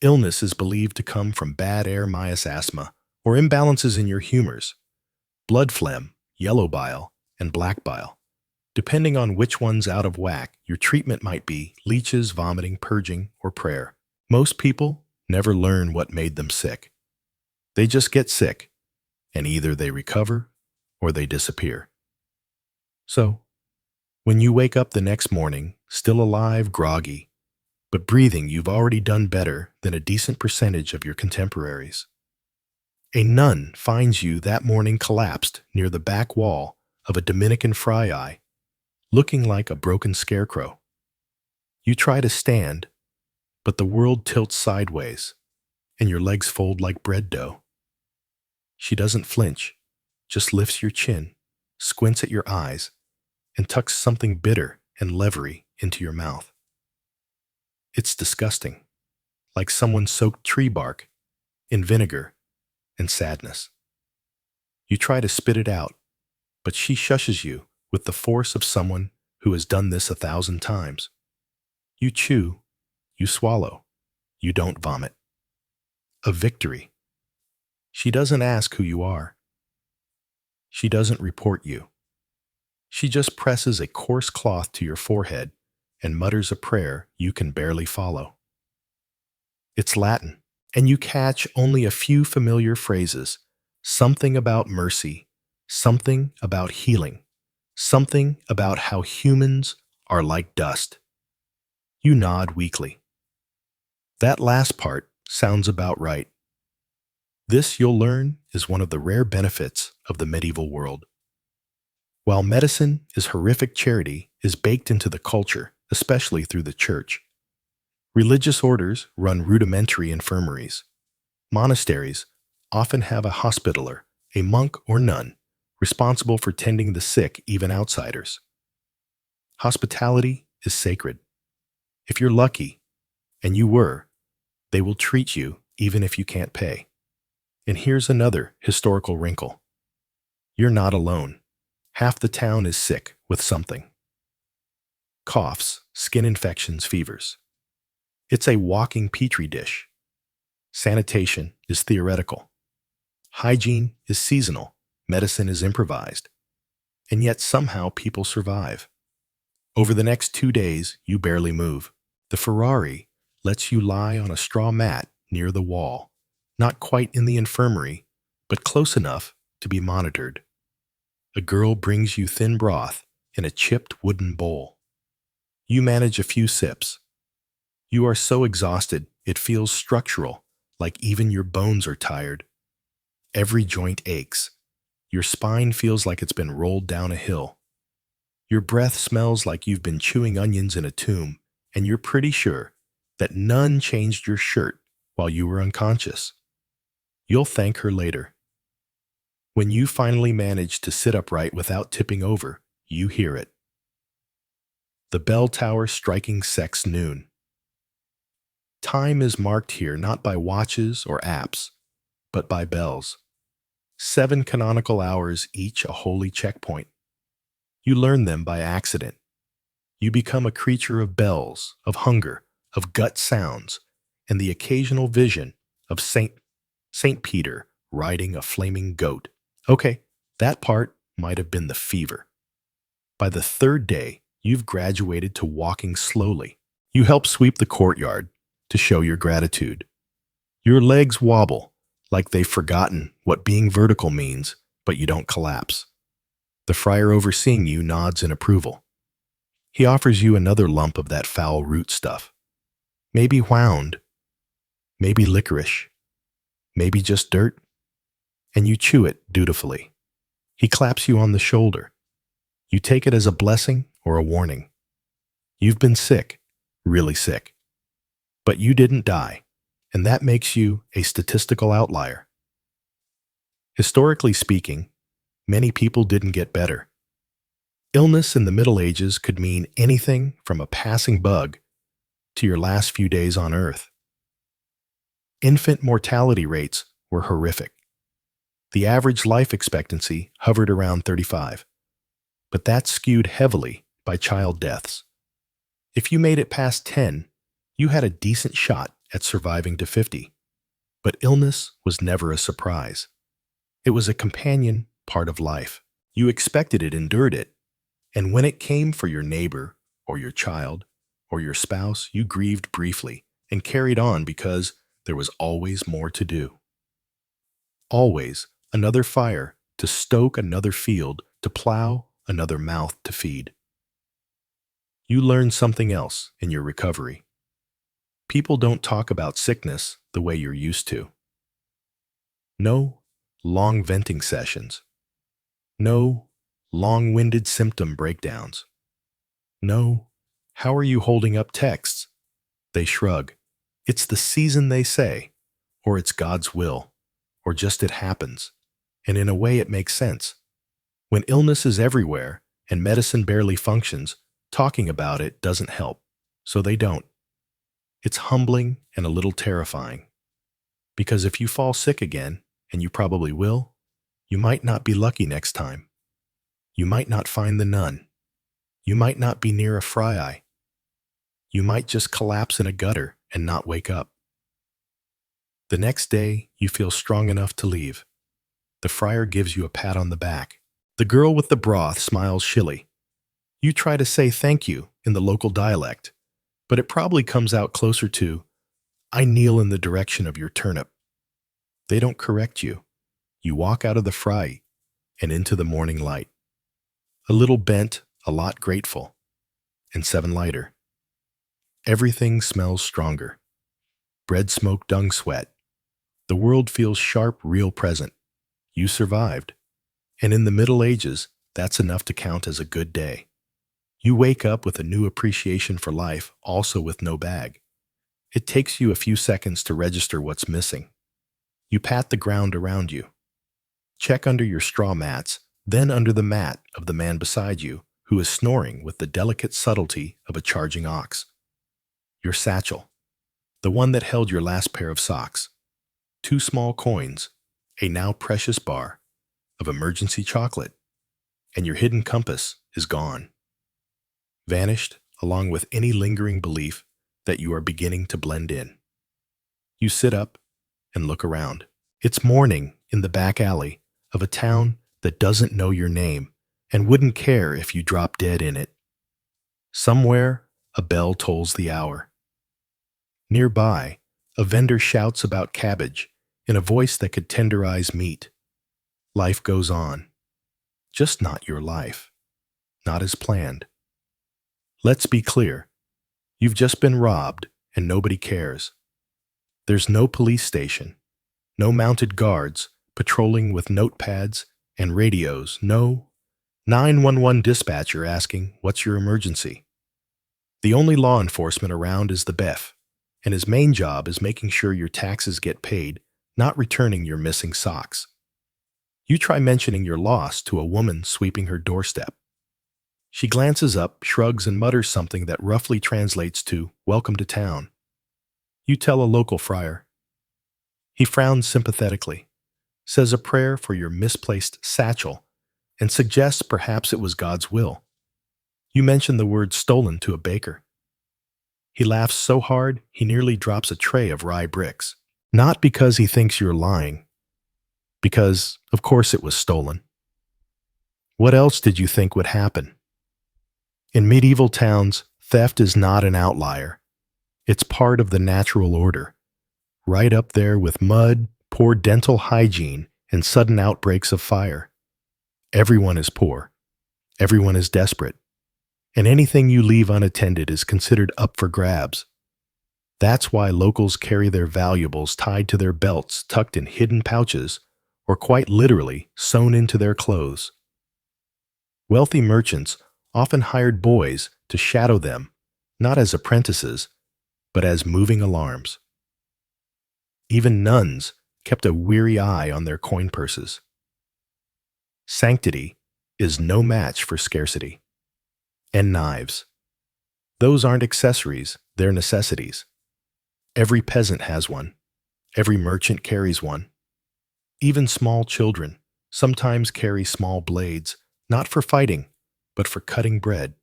Illness is believed to come from bad air asthma, or imbalances in your humors, blood phlegm, yellow bile, and black bile. Depending on which one's out of whack, your treatment might be leeches, vomiting, purging, or prayer. Most people never learn what made them sick. They just get sick, and either they recover or they disappear. So, when you wake up the next morning, still alive, groggy, but breathing, you've already done better than a decent percentage of your contemporaries. A nun finds you that morning collapsed near the back wall of a Dominican friary, looking like a broken scarecrow. You try to stand, but the world tilts sideways, and your legs fold like bread dough. She doesn't flinch, just lifts your chin, squints at your eyes, and tucks something bitter and leathery into your mouth. It's disgusting, like someone soaked tree bark in vinegar and sadness. You try to spit it out, but she shushes you with the force of someone who has done this 1,000 times. You chew, you swallow, you don't vomit. A victory. She doesn't ask who you are. She doesn't report you. She just presses a coarse cloth to your forehead and mutters a prayer you can barely follow. It's Latin, and you catch only a few familiar phrases, something about mercy, something about healing, something about how humans are like dust. You nod weakly. That last part sounds about right. This, you'll learn, is one of the rare benefits of the medieval world. While medicine is horrific, charity is baked into the culture, especially through the church. Religious orders run rudimentary infirmaries. Monasteries often have a hospitaller, a monk or nun, responsible for tending the sick, even outsiders. Hospitality is sacred. If you're lucky, and you were, they will treat you even if you can't pay. And here's another historical wrinkle. You're not alone. Half the town is sick with something. Coughs, skin infections, fevers. It's a walking petri dish. Sanitation is theoretical. Hygiene is seasonal. Medicine is improvised. And yet somehow people survive. Over the next 2 days, you barely move. The Ferrari lets you lie on a straw mat near the wall, not quite in the infirmary, but close enough to be monitored. A girl brings you thin broth in a chipped wooden bowl. You manage a few sips. You are so exhausted, it feels structural, like even your bones are tired. Every joint aches. Your spine feels like it's been rolled down a hill. Your breath smells like you've been chewing onions in a tomb, and you're pretty sure that none changed your shirt while you were unconscious. You'll thank her later. When you finally manage to sit upright without tipping over, you hear it. The bell tower striking sex noon. Time is marked here not by watches or apps, but by bells. 7 canonical hours, each a holy checkpoint. You learn them by accident. You become a creature of bells, of hunger, of gut sounds, and the occasional vision of Saint Peter riding a flaming goat. Okay, that part might have been the fever. By the 3rd day, you've graduated to walking slowly. You help sweep the courtyard to show your gratitude. Your legs wobble like they've forgotten what being vertical means, but you don't collapse. The friar overseeing you nods in approval. He offers you another lump of that foul root stuff. Maybe wound, maybe licorice, maybe just dirt, and you chew it dutifully. He claps you on the shoulder. You take it as a blessing or a warning. You've been sick, really sick. But you didn't die, and that makes you a statistical outlier. Historically speaking, many people didn't get better. Illness in the Middle Ages could mean anything from a passing bug to your last few days on Earth. Infant mortality rates were horrific. The average life expectancy hovered around 35, but that's skewed heavily by child deaths. If you made it past 10, you had a decent shot at surviving to 50. But illness was never a surprise. It was a companion part of life. You expected it, endured it, and when it came for your neighbor or your child or your spouse, you grieved briefly and carried on because there was always more to do. Always another fire to stoke, another field to plow, another mouth to feed. You learned something else in your recovery. People don't talk about sickness the way you're used to. No long venting sessions. No long-winded symptom breakdowns. No, how are you holding up texts? They shrug. It's the season, they say, or it's God's will, or just it happens. And in a way it makes sense. When illness is everywhere and medicine barely functions, talking about it doesn't help, so they don't. It's humbling and a little terrifying. Because if you fall sick again, and you probably will, you might not be lucky next time. You might not find the nun. You might not be near a fry-eye. You might just collapse in a gutter and not wake up. The next day, you feel strong enough to leave. The friar gives you a pat on the back. The girl with the broth smiles shilly. You try to say thank you in the local dialect, but it probably comes out closer to, I kneel in the direction of your turnip. They don't correct you. You walk out of the fry and into the morning light. A little bent, a lot grateful, and 7 lighter. Everything smells stronger. Bread smoke, dung sweat. The world feels sharp, real present. You survived. And in the Middle Ages, that's enough to count as a good day. You wake up with a new appreciation for life, also with no bag. It takes you a few seconds to register what's missing. You pat the ground around you. Check under your straw mats, then under the mat of the man beside you, who is snoring with the delicate subtlety of a charging ox. Your satchel, the one that held your last pair of socks. 2 small coins, a now precious bar of emergency chocolate, and your hidden compass is gone. Vanished along with any lingering belief that you are beginning to blend in. You sit up and look around. It's morning in the back alley of a town that doesn't know your name and wouldn't care if you drop dead in it. Somewhere, a bell tolls the hour. Nearby, a vendor shouts about cabbage in a voice that could tenderize meat. Life goes on. Just not your life. Not as planned. Let's be clear. You've just been robbed and nobody cares. There's no police station, no mounted guards patrolling with notepads and radios, no 911 dispatcher asking, what's your emergency? The only law enforcement around is the BEF, and his main job is making sure your taxes get paid, not returning your missing socks. You try mentioning your loss to a woman sweeping her doorstep. She glances up, shrugs, and mutters something that roughly translates to, welcome to town. You tell a local friar. He frowns sympathetically, says a prayer for your misplaced satchel, and suggests perhaps it was God's will. You mention the word stolen to a baker. He laughs so hard he nearly drops a tray of rye bricks. Not because he thinks you're lying, because, of course, it was stolen. What else did you think would happen? In medieval towns, theft is not an outlier. It's part of the natural order, right up there with mud, poor dental hygiene, and sudden outbreaks of fire. Everyone is poor. Everyone is desperate. And anything you leave unattended is considered up for grabs. That's why locals carry their valuables tied to their belts, tucked in hidden pouches, or quite literally sewn into their clothes. Wealthy merchants often hired boys to shadow them, not as apprentices, but as moving alarms. Even nuns kept a weary eye on their coin purses. Sanctity is no match for scarcity. And knives. Those aren't accessories, they're necessities. Every peasant has one. Every merchant carries one. Even small children sometimes carry small blades, not for fighting, but for cutting bread,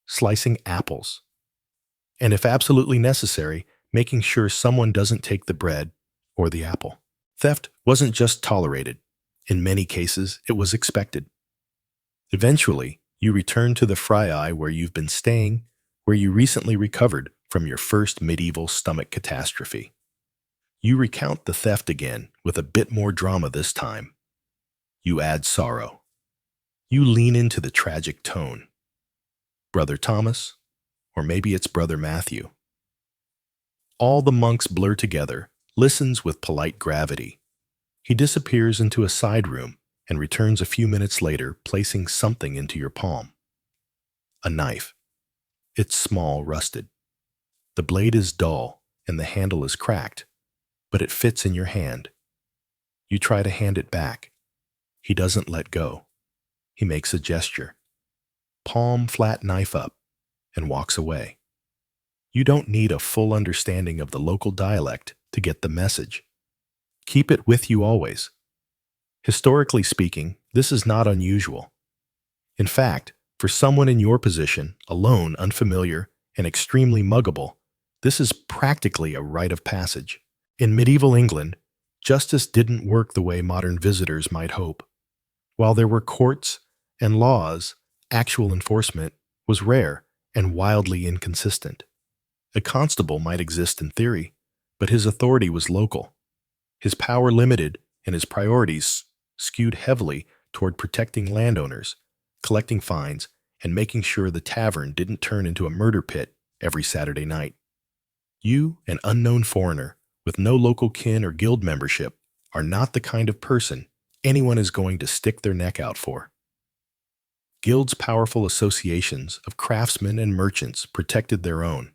slicing apples, and if absolutely necessary, making sure someone doesn't take the bread or the apple. Theft wasn't just tolerated. In many cases, it was expected. Eventually, you return to the Fryi where you've been staying, where you recently recovered from your first medieval stomach catastrophe. You recount the theft again with a bit more drama this time. You add sorrow. You lean into the tragic tone. Brother Thomas, or maybe it's Brother Matthew. All the monks blur together, listens with polite gravity. He disappears into a side room and returns a few minutes later, placing something into your palm. A knife. It's small, rusted. The blade is dull and the handle is cracked, but it fits in your hand. You try to hand it back. He doesn't let go. He makes a gesture. Palm flat knife up, and walks away. You don't need a full understanding of the local dialect to get the message. Keep it with you always. Historically speaking, this is not unusual. In fact, for someone in your position, alone, unfamiliar, and extremely muggable, this is practically a rite of passage. In medieval England, justice didn't work the way modern visitors might hope. While there were courts and laws, actual enforcement was rare and wildly inconsistent. A constable might exist in theory, but his authority was local. His power limited and his priorities skewed heavily toward protecting landowners, collecting fines, and making sure the tavern didn't turn into a murder pit every Saturday night. You, an unknown foreigner with no local kin or guild membership, are not the kind of person anyone is going to stick their neck out for. Guilds' powerful associations of craftsmen and merchants protected their own.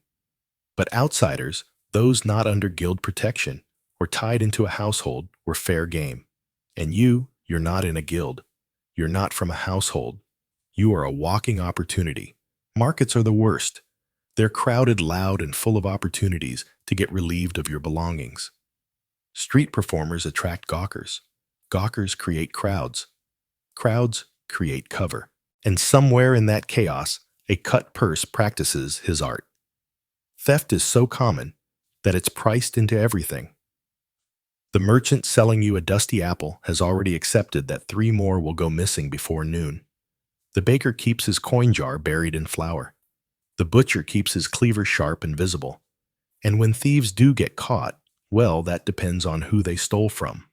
But outsiders, those not under guild protection or tied into a household, were fair game. And you're not in a guild. You're not from a household. You are a walking opportunity. Markets are the worst. They're crowded, loud, and full of opportunities to get relieved of your belongings. Street performers attract gawkers. Gawkers create crowds. Crowds create cover. And somewhere in that chaos, a cut purse practices his art. Theft is so common that it's priced into everything. The merchant selling you a dusty apple has already accepted that 3 more will go missing before noon. The baker keeps his coin jar buried in flour. The butcher keeps his cleaver sharp and visible. And when thieves do get caught, well, that depends on who they stole from.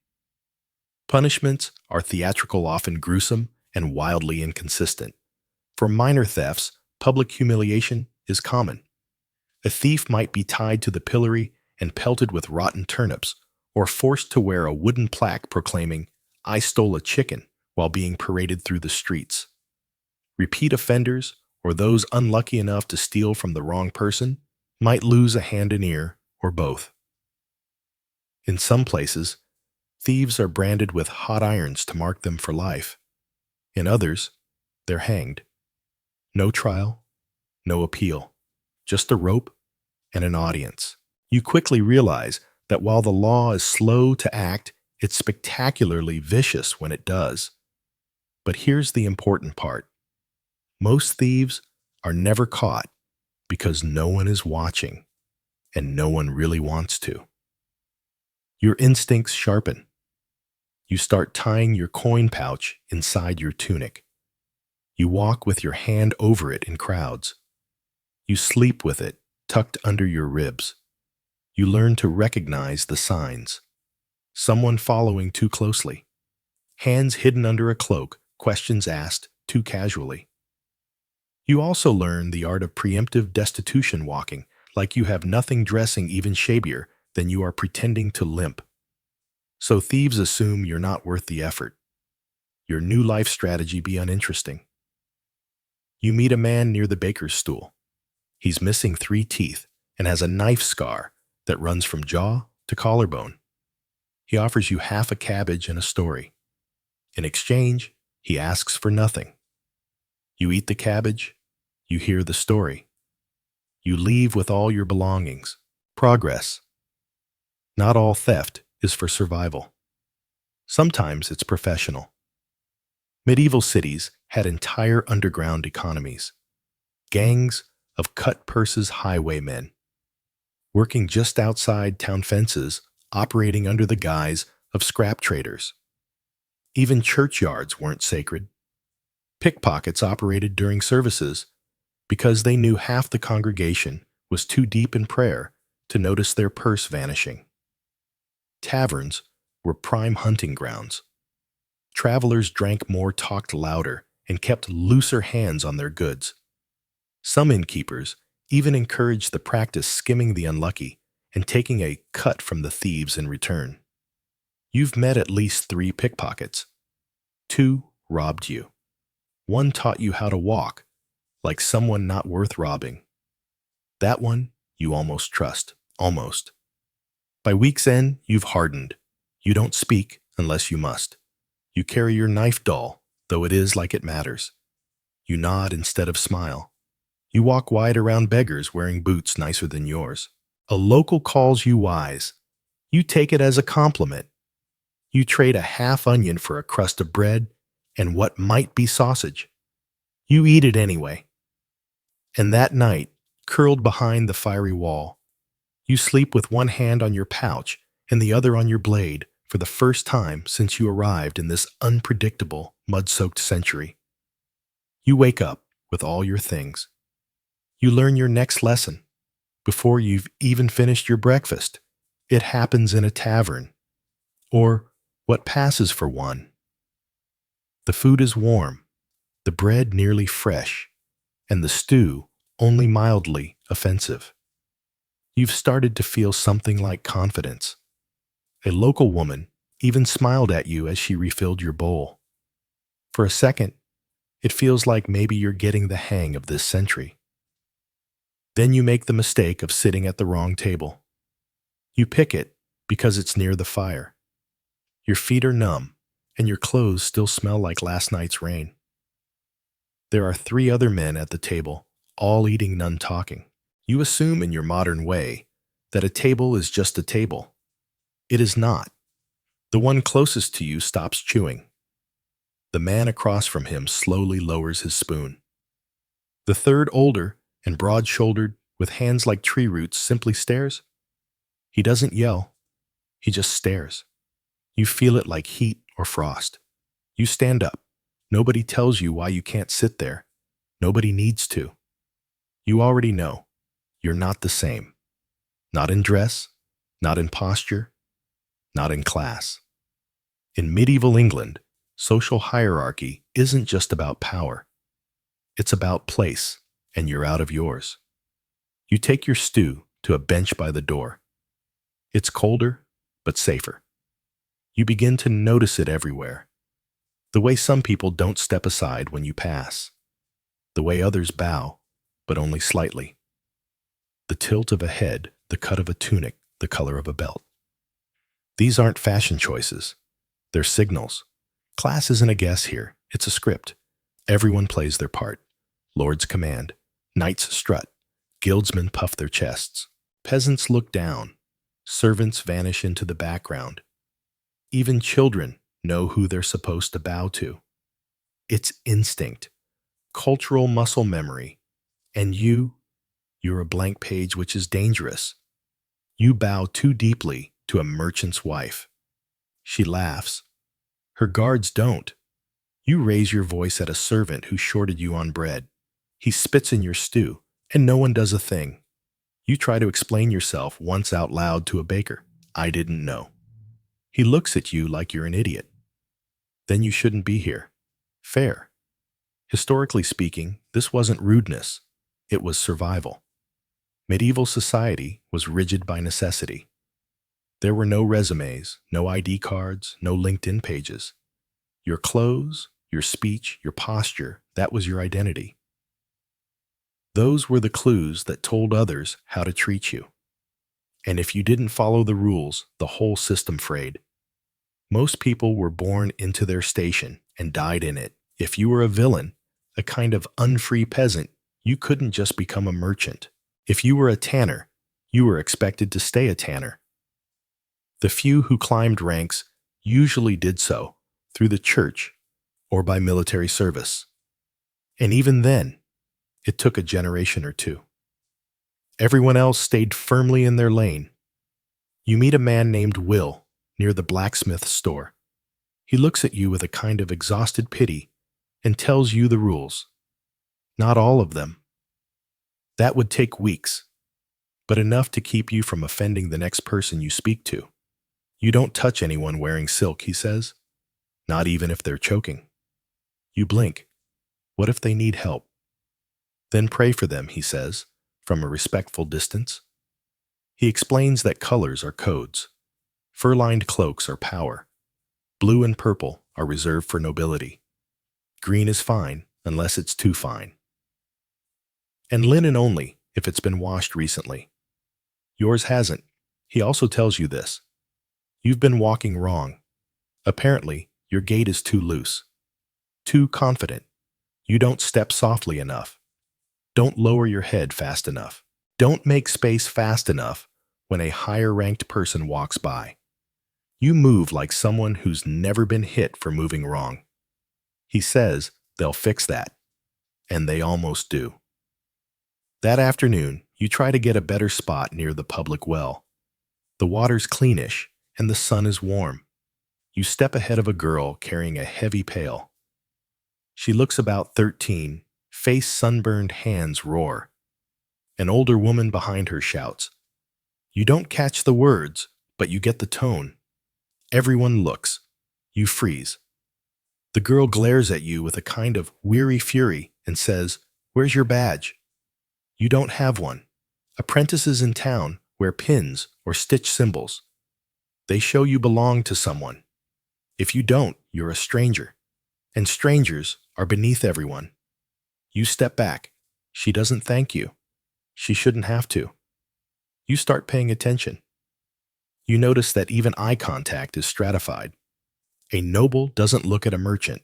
Punishments are theatrical, often gruesome, and wildly inconsistent. For minor thefts, public humiliation is common. A thief might be tied to the pillory and pelted with rotten turnips, or forced to wear a wooden plaque proclaiming, "I stole a chicken," while being paraded through the streets. Repeat offenders, or those unlucky enough to steal from the wrong person, might lose a hand and ear, or both. In some places, thieves are branded with hot irons to mark them for life. In others, they're hanged. No trial, no appeal, just a rope and an audience. You quickly realize that while the law is slow to act, it's spectacularly vicious when it does. But here's the important part. Most thieves are never caught because no one is watching, and no one really wants to. Your instincts sharpen. You start tying your coin pouch inside your tunic. You walk with your hand over it in crowds. You sleep with it tucked under your ribs. You learn to recognize the signs. Someone following too closely. Hands hidden under a cloak, questions asked too casually. You also learn the art of preemptive destitution walking, like you have nothing dressing even shabier than you are pretending to limp. So thieves assume you're not worth the effort. Your new life strategy be uninteresting. You meet a man near the baker's stool. He's missing 3 teeth and has a knife scar that runs from jaw to collarbone. He offers you half a cabbage and a story. In exchange, he asks for nothing. You eat the cabbage, you hear the story. You leave with all your belongings. Progress. Not all theft is for survival. Sometimes it's professional. Medieval cities had entire underground economies. Gangs of cut-purses highwaymen, working just outside town fences, operating under the guise of scrap traders. Even churchyards weren't sacred. Pickpockets operated during services because they knew half the congregation was too deep in prayer to notice their purse vanishing. Taverns were prime hunting grounds. Travelers drank more, talked louder, and kept looser hands on their goods. Some innkeepers even encouraged the practice, skimming the unlucky and taking a cut from the thieves in return. You've met at least 3 pickpockets. 2 robbed you. 1 taught you how to walk, like someone not worth robbing. That one you almost trust. Almost. By week's end, you've hardened. You don't speak unless you must. You carry your knife dull, though it is like it matters. You nod instead of smile. You walk wide around beggars wearing boots nicer than yours. A local calls you wise. You take it as a compliment. You trade a half onion for a crust of bread and what might be sausage. You eat it anyway. And that night, curled behind the fiery wall, you sleep with one hand on your pouch and the other on your blade for the first time since you arrived in this unpredictable, mud-soaked century. You wake up with all your things. You learn your next lesson before you've even finished your breakfast. It happens in a tavern, or what passes for one. The food is warm, the bread nearly fresh, and the stew only mildly offensive. You've started to feel something like confidence. A local woman even smiled at you as she refilled your bowl. For a second, it feels like maybe you're getting the hang of this century. Then you make the mistake of sitting at the wrong table. You pick it because it's near the fire. Your feet are numb, and your clothes still smell like last night's rain. There are 3 other men at the table, all eating, none talking. You assume in your modern way that a table is just a table. It is not. The one closest to you stops chewing. The man across from him slowly lowers his spoon. The third, older and broad-shouldered, with hands like tree roots, simply stares. He doesn't yell. He just stares. You feel it like heat or frost. You stand up. Nobody tells you why you can't sit there. Nobody needs to. You already know. You're not the same. Not in dress, not in posture, not in class. In medieval England, social hierarchy isn't just about power. It's about place, and you're out of yours. You take your stew to a bench by the door. It's colder, but safer. You begin to notice it everywhere. The way some people don't step aside when you pass. The way others bow, but only slightly. The tilt of a head, the cut of a tunic, the color of a belt. These aren't fashion choices. They're signals. Class isn't a guess here. It's a script. Everyone plays their part. Lords command. Knights strut. Guildsmen puff their chests. Peasants look down. Servants vanish into the background. Even children know who they're supposed to bow to. It's instinct, cultural muscle memory, and you're a blank page, which is dangerous. You bow too deeply to a merchant's wife. She laughs. Her guards don't. You raise your voice at a servant who shorted you on bread. He spits in your stew, and no one does a thing. You try to explain yourself once out loud to a baker. I didn't know. He looks at you like you're an idiot. Then you shouldn't be here. Fair. Historically speaking, this wasn't rudeness. It was survival. Medieval society was rigid by necessity. There were no resumes, no ID cards, no LinkedIn pages. Your clothes, your speech, your posture, that was your identity. Those were the clues that told others how to treat you. And if you didn't follow the rules, the whole system frayed. Most people were born into their station and died in it. If you were a villain, a kind of unfree peasant, you couldn't just become a merchant. If you were a tanner, you were expected to stay a tanner. The few who climbed ranks usually did so through the church or by military service. And even then, it took a generation or two. Everyone else stayed firmly in their lane. You meet a man named Will near the blacksmith store. He looks at you with a kind of exhausted pity and tells you the rules. Not all of them. That would take weeks, but enough to keep you from offending the next person you speak to. You don't touch anyone wearing silk, he says, not even if they're choking. You blink. What if they need help? Then pray for them, he says, from a respectful distance. He explains that colors are codes. Fur-lined cloaks are power. Blue and purple are reserved for nobility. Green is fine unless it's too fine. And linen only if it's been washed recently. Yours hasn't. He also tells you this. You've been walking wrong. Apparently, your gait is too loose. Too confident. You don't step softly enough. Don't lower your head fast enough. Don't make space fast enough when a higher-ranked person walks by. You move like someone who's never been hit for moving wrong. He says they'll fix that, and they almost do. That afternoon, you try to get a better spot near the public well. The water's cleanish, and the sun is warm. You step ahead of a girl carrying a heavy pail. She looks about 13, face sunburned, hands roar. An older woman behind her shouts. You don't catch the words, but you get the tone. Everyone looks. You freeze. The girl glares at you with a kind of weary fury and says, "Where's your badge?" You don't have one. Apprentices in town wear pins or stitch symbols. They show you belong to someone. If you don't, you're a stranger. And strangers are beneath everyone. You step back. She doesn't thank you. She shouldn't have to. You start paying attention. You notice that even eye contact is stratified. A noble doesn't look at a merchant.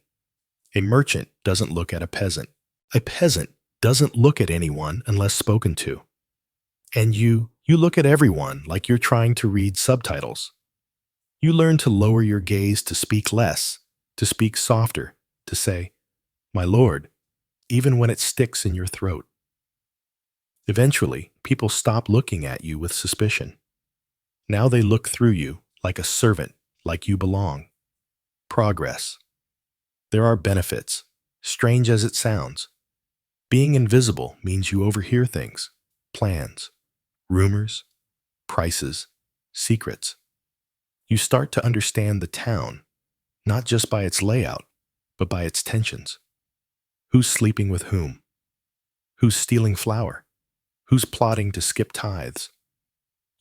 A merchant doesn't look at a peasant. A peasant doesn't look at anyone unless spoken to. And you look at everyone like you're trying to read subtitles. You learn to lower your gaze, to speak less, to speak softer, to say, "My lord," even when it sticks in your throat. Eventually, people stop looking at you with suspicion. Now they look through you like a servant, like you belong. Progress. There are benefits, strange as it sounds. Being invisible means you overhear things, plans, rumors, prices, secrets. You start to understand the town, not just by its layout, but by its tensions. Who's sleeping with whom? Who's stealing flour? Who's plotting to skip tithes?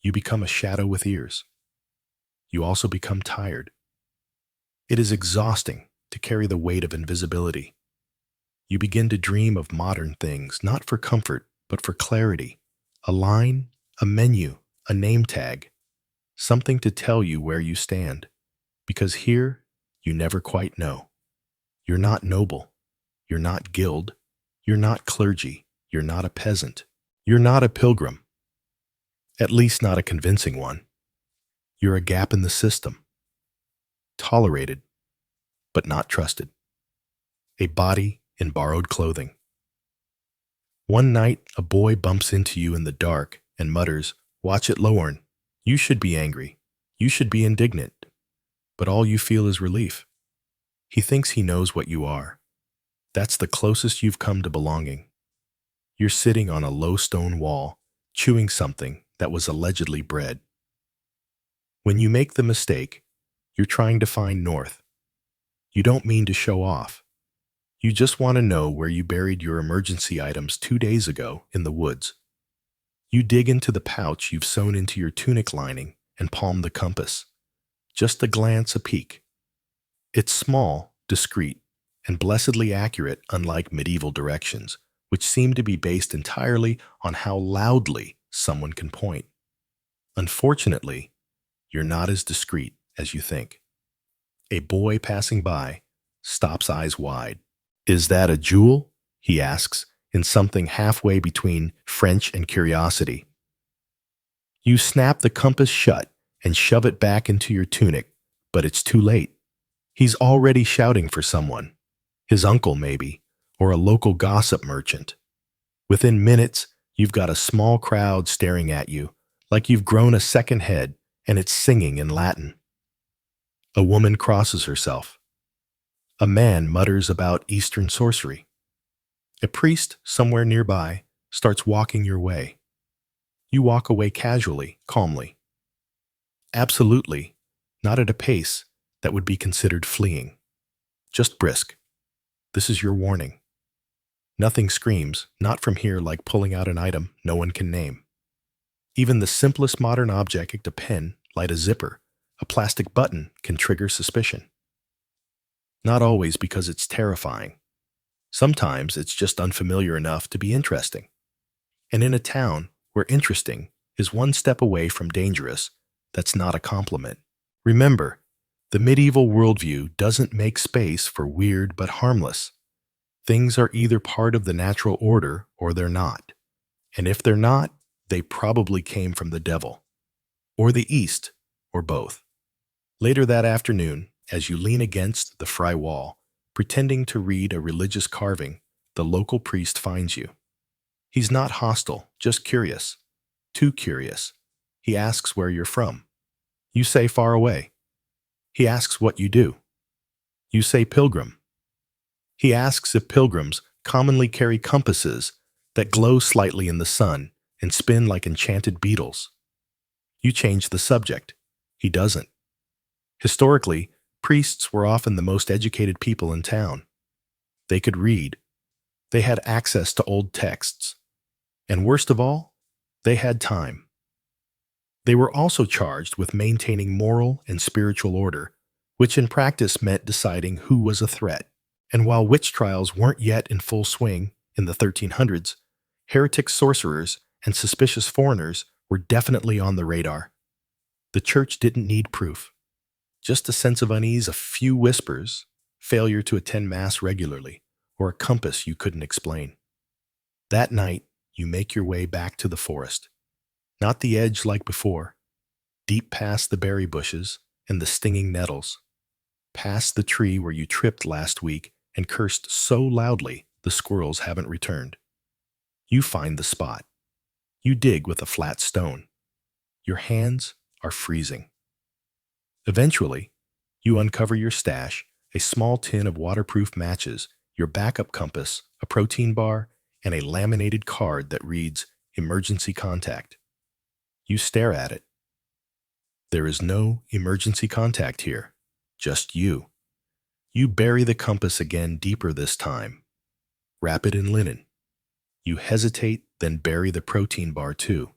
You become a shadow with ears. You also become tired. It is exhausting to carry the weight of invisibility. You begin to dream of modern things, not for comfort, but for clarity. A line, a menu, a name tag, something to tell you where you stand. Because here, you never quite know. You're not noble. You're not guild. You're not clergy. You're not a peasant. You're not a pilgrim. At least not a convincing one. You're a gap in the system. Tolerated, but not trusted. A body in borrowed clothing. One night, a boy bumps into you in the dark and mutters, "Watch it, Lorne. You should be angry. You should be indignant." But all you feel is relief. He thinks he knows what you are. That's the closest you've come to belonging. You're sitting on a low stone wall, chewing something that was allegedly bread. When you make the mistake, you're trying to find north. You don't mean to show off. You just want to know where you buried your emergency items 2 days ago in the woods. You dig into the pouch you've sewn into your tunic lining and palm the compass. Just a glance, a peek. It's small, discreet, and blessedly accurate, unlike medieval directions, which seem to be based entirely on how loudly someone can point. Unfortunately, you're not as discreet as you think. A boy passing by stops eyes wide. "Is that a jewel?" he asks, in something halfway between French and curiosity. You snap the compass shut and shove it back into your tunic, but it's too late. He's already shouting for someone. His uncle, maybe, or a local gossip merchant. Within minutes, you've got a small crowd staring at you, like you've grown a second head, and it's singing in Latin. A woman crosses herself. A man mutters about Eastern sorcery. A priest somewhere nearby starts walking your way. You walk away casually, calmly. Absolutely, not at a pace that would be considered fleeing. Just brisk. This is your warning. Nothing screams, "not from here," like pulling out an item no one can name. Even the simplest modern object, a pen, like a zipper, a plastic button, can trigger suspicion. Not always because it's terrifying. Sometimes it's just unfamiliar enough to be interesting. And in a town where interesting is one step away from dangerous, that's not a compliment. Remember, the medieval worldview doesn't make space for weird but harmless. Things are either part of the natural order or they're not. And if they're not, they probably came from the devil, or the East, or both. Later that afternoon, as you lean against the fry wall, pretending to read a religious carving, the local priest finds you. He's not hostile, just curious. Too curious. He asks where you're from. You say far away. He asks what you do. You say pilgrim. He asks if pilgrims commonly carry compasses that glow slightly in the sun and spin like enchanted beetles. You change the subject. He doesn't. Historically, priests were often the most educated people in town. They could read. They had access to old texts. And worst of all, they had time. They were also charged with maintaining moral and spiritual order, which in practice meant deciding who was a threat. And while witch trials weren't yet in full swing in the 1300s, heretic sorcerers and suspicious foreigners were definitely on the radar. The church didn't need proof. Just a sense of unease, a few whispers, failure to attend Mass regularly, or a compass you couldn't explain. That night, you make your way back to the forest. Not the edge like before, deep past the berry bushes and the stinging nettles, past the tree where you tripped last week and cursed so loudly the squirrels haven't returned. You find the spot. You dig with a flat stone. Your hands are freezing. Eventually, you uncover your stash, a small tin of waterproof matches, your backup compass, a protein bar, and a laminated card that reads "Emergency Contact." You stare at it. There is no emergency contact here, just you. You bury the compass again deeper this time. Wrap it in linen. You hesitate, then bury the protein bar too.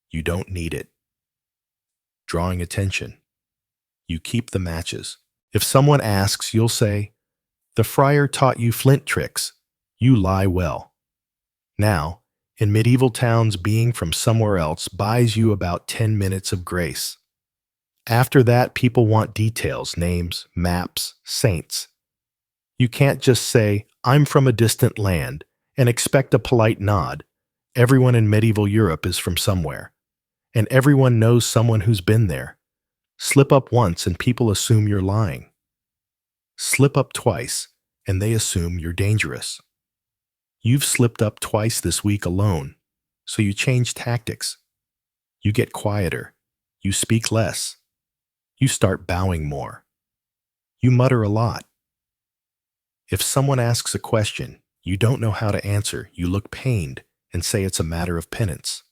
You don't need it. Drawing attention. You keep the matches. If someone asks, you'll say, "The friar taught you flint tricks." You lie well. Now, in medieval towns, being from somewhere else buys you about 10 minutes of grace. After that, people want details, names, maps, saints. You can't just say, "I'm from a distant land," and expect a polite nod. Everyone in medieval Europe is from somewhere, and everyone knows someone who's been there. Slip up once and people assume you're lying. Slip up twice, and they assume you're dangerous. You've slipped up twice this week alone, so you change tactics. You get quieter. You speak less. You start bowing more. You mutter a lot. If someone asks a question you don't know how to answer, you look pained and say it's a matter of penance.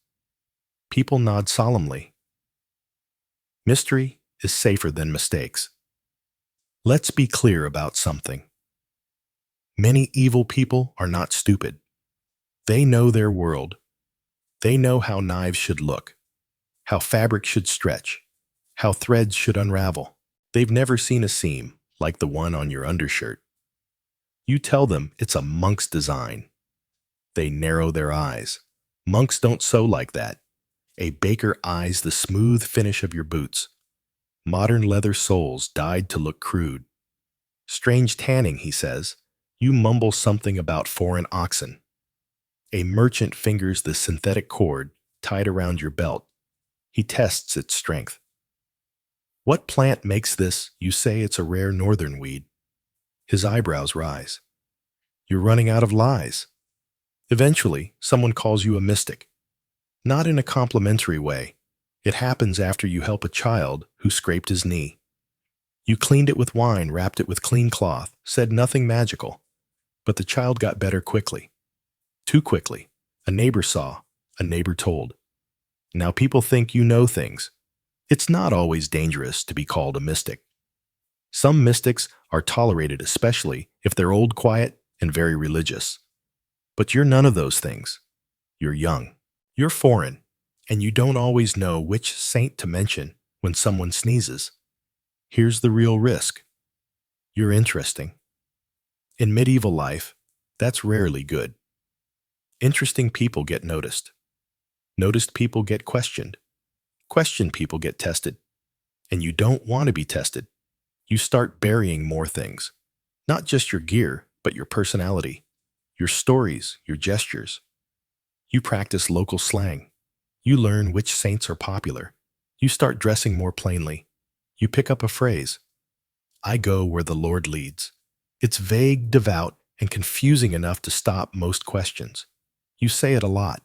People nod solemnly. Mystery is safer than mistakes. Let's be clear about something. Many evil people are not stupid. They know their world. They know how knives should look, how fabric should stretch, how threads should unravel. They've never seen a seam like the one on your undershirt. You tell them it's a monk's design. They narrow their eyes. Monks don't sew like that. A baker eyes the smooth finish of your boots. Modern leather soles dyed to look crude. Strange tanning, he says. You mumble something about foreign oxen. A merchant fingers the synthetic cord tied around your belt. He tests its strength. What plant makes this? You say it's a rare northern weed. His eyebrows rise. You're running out of lies. Eventually, someone calls you a mystic. Not in a complimentary way. It happens after you help a child who scraped his knee. You cleaned it with wine, wrapped it with clean cloth, said nothing magical. But the child got better quickly. Too quickly. A neighbor saw. A neighbor told. Now people think you know things. It's not always dangerous to be called a mystic. Some mystics are tolerated, especially if they're old, quiet, and very religious. But you're none of those things. You're young. You're foreign. And you don't always know which saint to mention when someone sneezes. Here's the real risk. You're interesting. In medieval life, that's rarely good. Interesting people get noticed. Noticed people get questioned. Questioned people get tested. And you don't want to be tested. You start burying more things. Not just your gear, but your personality, your stories, your gestures. You practice local slang. You learn which saints are popular. You start dressing more plainly. You pick up a phrase. I go where the Lord leads. It's vague, devout, and confusing enough to stop most questions. You say it a lot.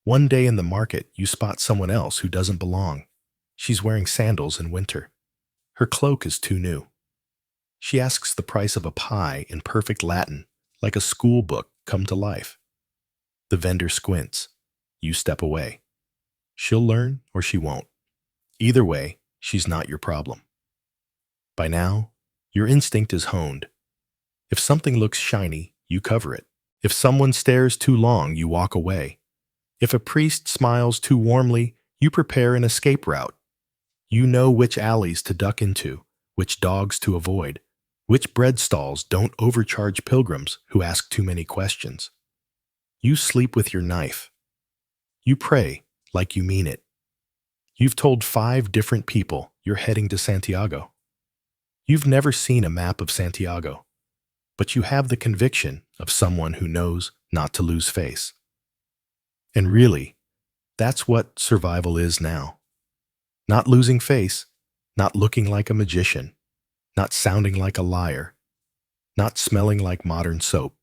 One day in the market, you spot someone else who doesn't belong. She's wearing sandals in winter. Her cloak is too new. She asks the price of a pie in perfect Latin, like a school book come to life. The vendor squints. You step away. She'll learn or she won't. Either way, she's not your problem. By now, your instinct is honed. If something looks shiny, you cover it. If someone stares too long, you walk away. If a priest smiles too warmly, you prepare an escape route. You know which alleys to duck into, which dogs to avoid, which bread stalls don't overcharge pilgrims who ask too many questions. You sleep with your knife. You pray like you mean it. You've told 5 different people you're heading to Santiago. You've never seen a map of Santiago, but you have the conviction of someone who knows not to lose face. And really, that's what survival is now. Not losing face, not looking like a magician, not sounding like a liar, not smelling like modern soap.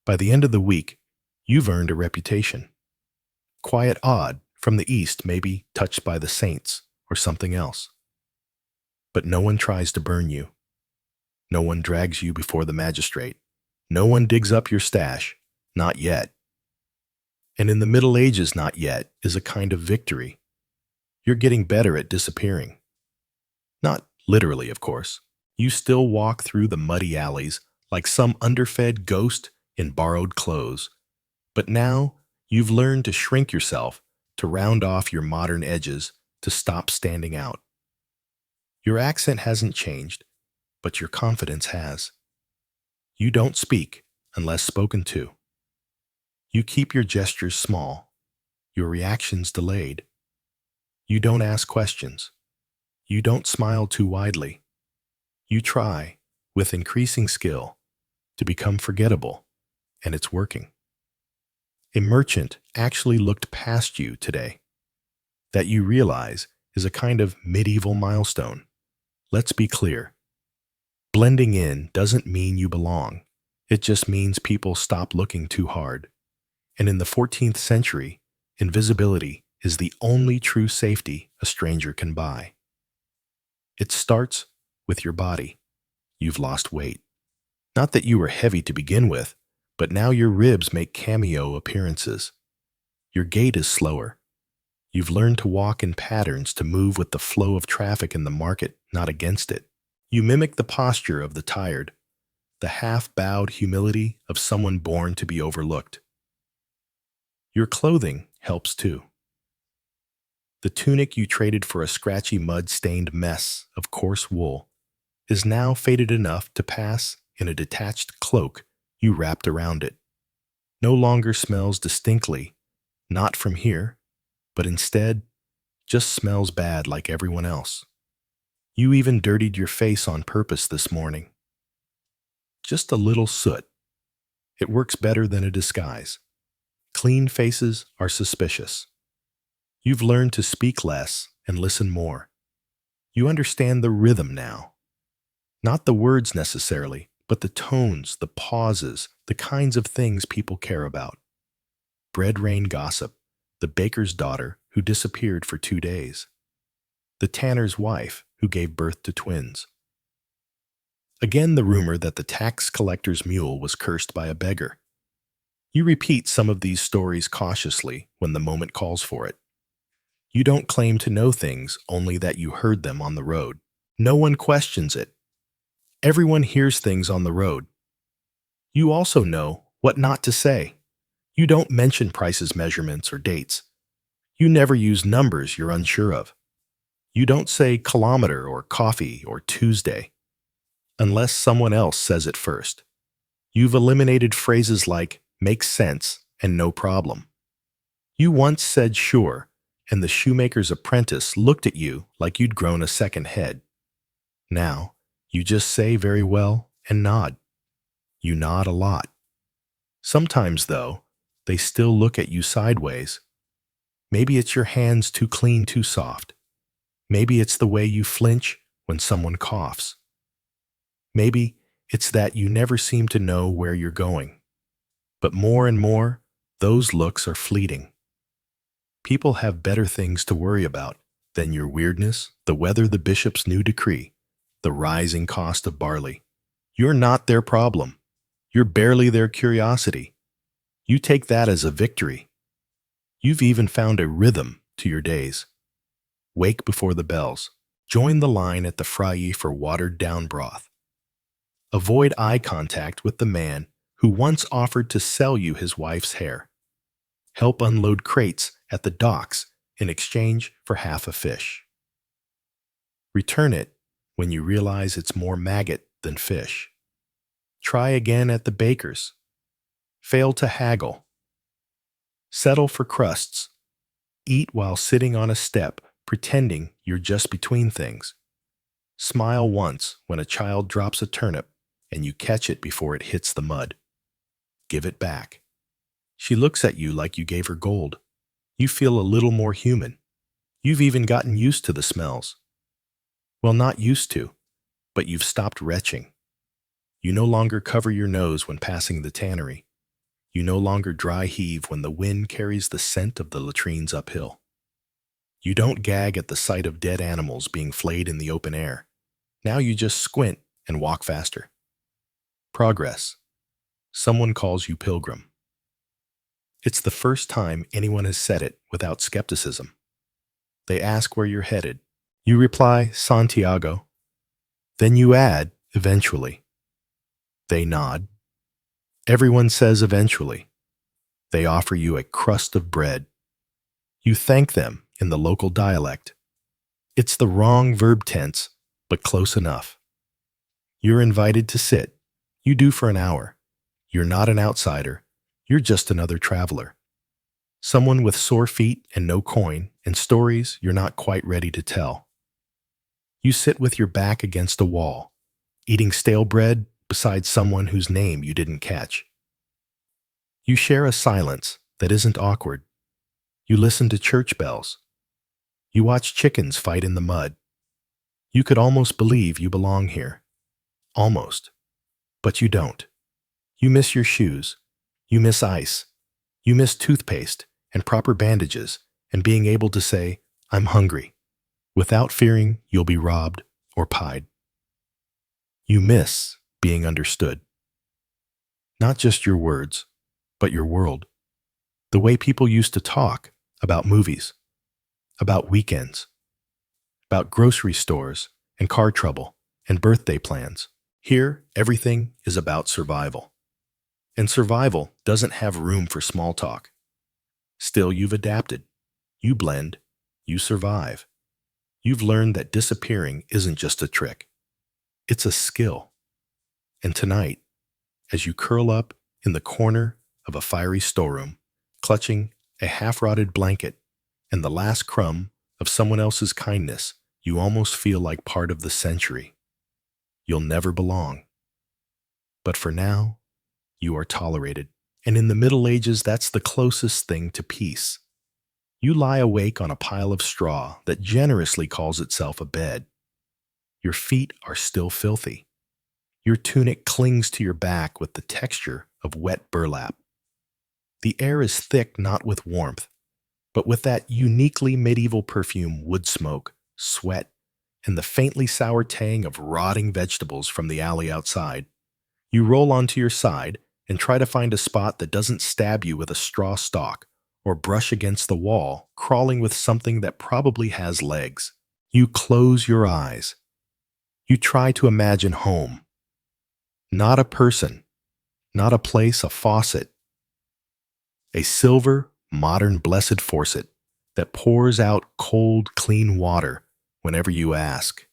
By the end of the week, you've earned a reputation. Quiet odd from the East, maybe touched by the saints or something else. But no one tries to burn you. No one drags you before the magistrate. No one digs up your stash, not yet. And in the Middle Ages, not yet, is a kind of victory. You're getting better at disappearing. Not literally, of course. You still walk through the muddy alleys like some underfed ghost in borrowed clothes. But now, you've learned to shrink yourself, to round off your modern edges, to stop standing out. Your accent hasn't changed, but your confidence has. You don't speak unless spoken to. You keep your gestures small, your reactions delayed. You don't ask questions. You don't smile too widely. You try, with increasing skill, to become forgettable, and it's working. A merchant actually looked past you today. That you realize is a kind of medieval milestone. Let's be clear. Blending in doesn't mean you belong. It just means people stop looking too hard. And in the 14th century, invisibility is the only true safety a stranger can buy. It starts with your body. You've lost weight. Not that you were heavy to begin with, but now your ribs make cameo appearances. Your gait is slower. You've learned to walk in patterns to move with the flow of traffic in the market, not against it. You mimic the posture of the tired, the half-bowed humility of someone born to be overlooked. Your clothing helps too. The tunic you traded for a scratchy mud-stained mess of coarse wool is now faded enough to pass in a detached cloak you wrapped around it. No longer smells distinctly, not from here, but instead just smells bad like everyone else. You even dirtied your face on purpose this morning. Just a little soot. It works better than a disguise. Clean faces are suspicious. You've learned to speak less and listen more. You understand the rhythm now. Not the words necessarily, but the tones, the pauses, the kinds of things people care about. Bread rain gossip, the baker's daughter who disappeared for 2 days, the tanner's wife who gave birth to twins. Again, the rumor that the tax collector's mule was cursed by a beggar. You repeat some of these stories cautiously when the moment calls for it. You don't claim to know things, only that you heard them on the road. No one questions it. Everyone hears things on the road. You also know what not to say. You don't mention prices, measurements, or dates. You never use numbers you're unsure of. You don't say kilometer or coffee or Tuesday, unless someone else says it first. You've eliminated phrases like makes sense and no problem. You once said sure, and the shoemaker's apprentice looked at you like you'd grown a second head. Now, you just say very well and nod. You nod a lot. Sometimes, though, they still look at you sideways. Maybe it's your hands too clean, too soft. Maybe it's the way you flinch when someone coughs. Maybe it's that you never seem to know where you're going. But more and more, those looks are fleeting. People have better things to worry about than your weirdness, the weather, the bishop's new decree, the rising cost of barley. You're not their problem. You're barely their curiosity. You take that as a victory. You've even found a rhythm to your days. Wake before the bells. Join the line at the priory for watered-down broth. Avoid eye contact with the man who once offered to sell you his wife's hair. Help unload crates at the docks in exchange for half a fish. Return it when you realize it's more maggot than fish. Try again at the baker's. Fail to haggle. Settle for crusts. Eat while sitting on a step, pretending you're just between things. Smile once when a child drops a turnip and you catch it before it hits the mud. Give it back. She looks at you like you gave her gold. You feel a little more human. You've even gotten used to the smells. Well, not used to, but you've stopped retching. You no longer cover your nose when passing the tannery. You no longer dry heave when the wind carries the scent of the latrines uphill. You don't gag at the sight of dead animals being flayed in the open air. Now you just squint and walk faster. Progress. Someone calls you pilgrim. It's the first time anyone has said it without skepticism. They ask where you're headed. You reply, Santiago. Then you add, eventually. They nod. Everyone says eventually. They offer you a crust of bread. You thank them in the local dialect. It's the wrong verb tense, but close enough. You're invited to sit. You do for an hour. You're not an outsider. You're just another traveler. Someone with sore feet and no coin and stories you're not quite ready to tell. You sit with your back against a wall, eating stale bread beside someone whose name you didn't catch. You share a silence that isn't awkward. You listen to church bells. You watch chickens fight in the mud. You could almost believe you belong here. Almost. But you don't. You miss your shoes. You miss ice. You miss toothpaste and proper bandages and being able to say, I'm hungry, without fearing you'll be robbed or pied. You miss being understood. Not just your words, but your world. The way people used to talk about movies, about weekends, about grocery stores and car trouble and birthday plans. Here, everything is about survival. And survival doesn't have room for small talk. Still, you've adapted. You blend. You survive. You've learned that disappearing isn't just a trick. It's a skill. And tonight, as you curl up in the corner of a fiery storeroom, clutching a half-rotted blanket and the last crumb of someone else's kindness, you almost feel like part of the century. You'll never belong. But for now, you are tolerated. And in the Middle Ages, that's the closest thing to peace. You lie awake on a pile of straw that generously calls itself a bed. Your feet are still filthy. Your tunic clings to your back with the texture of wet burlap. The air is thick not with warmth, but with that uniquely medieval perfume wood smoke, sweat, and the faintly sour tang of rotting vegetables from the alley outside. You roll onto your side and try to find a spot that doesn't stab you with a straw stalk or brush against the wall, crawling with something that probably has legs. You close your eyes. You try to imagine home. Not a person, not a place, a faucet. A silver, modern, blessed faucet that pours out cold, clean water whenever you ask.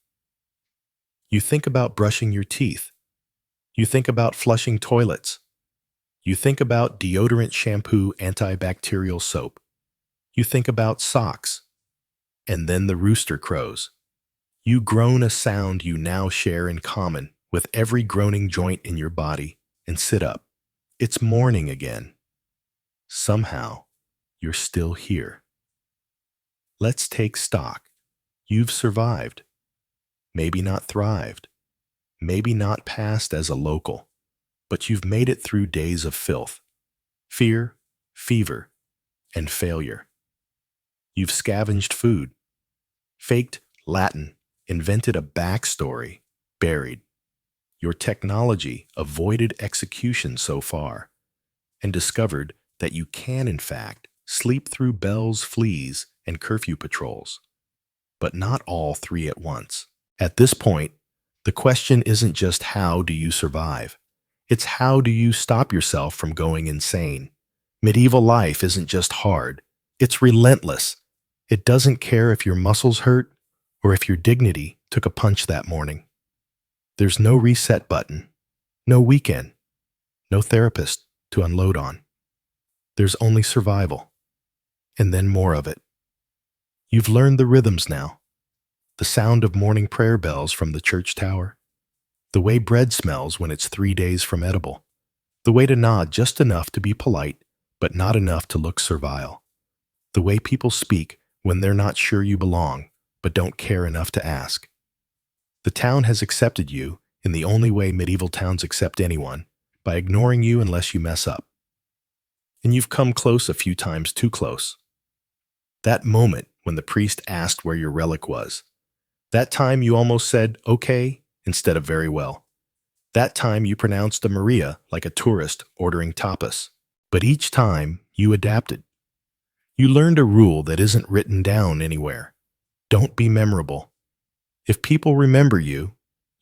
You think about brushing your teeth. You think about flushing toilets. You think about deodorant, shampoo, antibacterial soap. You think about socks. And then the rooster crows. You groan a sound you now share in common with every groaning joint in your body and sit up. It's morning again. Somehow, you're still here. Let's take stock. You've survived. Maybe not thrived. Maybe not passed as a local. But you've made it through days of filth, fear, fever, and failure. You've scavenged food, faked Latin, invented a backstory, buried. Your technology avoided execution so far, and discovered that you can, in fact, sleep through bells, fleas, and curfew patrols. But not all three at once. At this point, the question isn't just how do you survive? It's how do you stop yourself from going insane? Medieval life isn't just hard. It's relentless. It doesn't care if your muscles hurt or if your dignity took a punch that morning. There's no reset button, no weekend, no therapist to unload on. There's only survival, and then more of it. You've learned the rhythms now. The sound of morning prayer bells from the church tower. The way bread smells when it's 3 days from edible. The way to nod just enough to be polite, but not enough to look servile. The way people speak when they're not sure you belong, but don't care enough to ask. The town has accepted you in the only way medieval towns accept anyone, by ignoring you unless you mess up. And you've come close a few times too close. That moment when the priest asked where your relic was. That time you almost said, okay, instead of very well. That time you pronounced a Maria like a tourist ordering tapas. But each time you adapted. You learned a rule that isn't written down anywhere. Don't be memorable. If people remember you,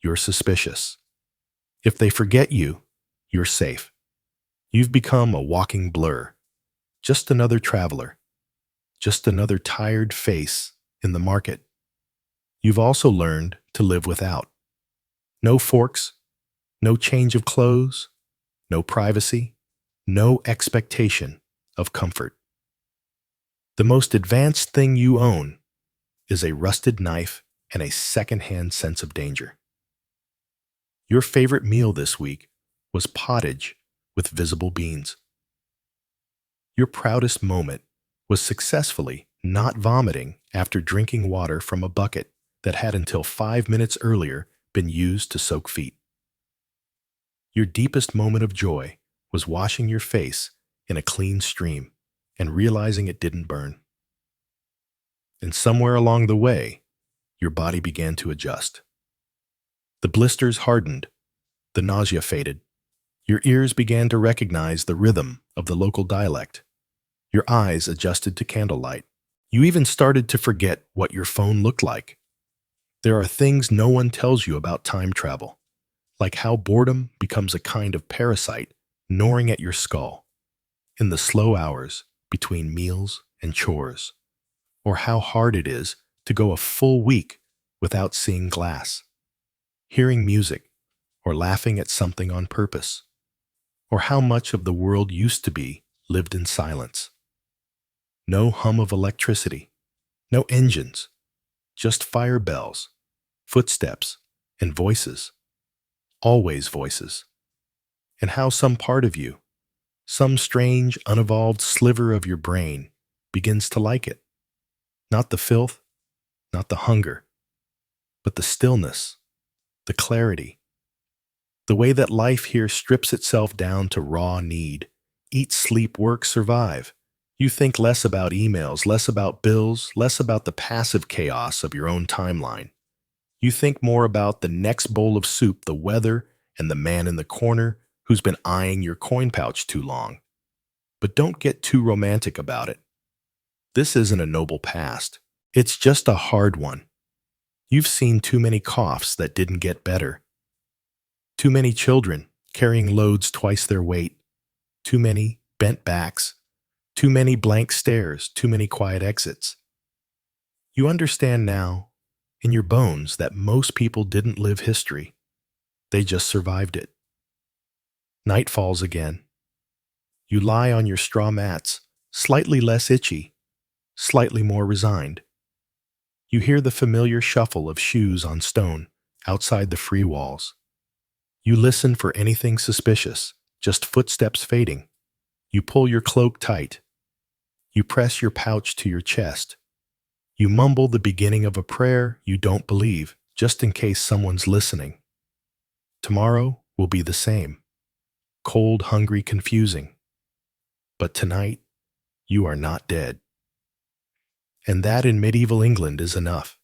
you're suspicious. If they forget you, you're safe. You've become a walking blur. Just another traveler. Just another tired face in the market. You've also learned to live without. No forks, no change of clothes, no privacy, no expectation of comfort. The most advanced thing you own is a rusted knife and a second-hand sense of danger. Your favorite meal this week was pottage with visible beans. Your proudest moment was successfully not vomiting after drinking water from a bucket that had until 5 minutes earlier been used to soak feet. Your deepest moment of joy was washing your face in a clean stream and realizing it didn't burn. And somewhere along the way, your body began to adjust. The blisters hardened, the nausea faded. Your ears began to recognize the rhythm of the local dialect. Your eyes adjusted to candlelight. You even started to forget what your phone looked like. There are things no one tells you about time travel, like how boredom becomes a kind of parasite gnawing at your skull in the slow hours between meals and chores, or how hard it is to go a full week without seeing glass, hearing music, or laughing at something on purpose. or how much of the world used to be lived in silence. No hum of electricity, no engines, just fire bells, footsteps, and voices, always voices. And how some part of you, some strange, unevolved sliver of your brain, begins to like it. Not the filth, not the hunger, but the stillness, the clarity, the way that life here strips itself down to raw need. Eat, sleep, work, survive. You think less about emails, less about bills, less about the passive chaos of your own timeline. You think more about the next bowl of soup, the weather, and the man in the corner who's been eyeing your coin pouch too long. But don't get too romantic about it. This isn't a noble past. It's just a hard one. You've seen too many coughs that didn't get better. Too many children carrying loads twice their weight. Too many bent backs. Too many blank stares. Too many quiet exits. You understand now, in your bones, that most people didn't live history. They just survived it. Night falls again. You lie on your straw mats, slightly less itchy, slightly more resigned. You hear the familiar shuffle of shoes on stone outside the free walls. You listen for anything suspicious, just footsteps fading. You pull your cloak tight. You press your pouch to your chest. You mumble the beginning of a prayer you don't believe, just in case someone's listening. Tomorrow will be the same. Cold, hungry, confusing. But tonight, you are not dead. And that in medieval England is enough.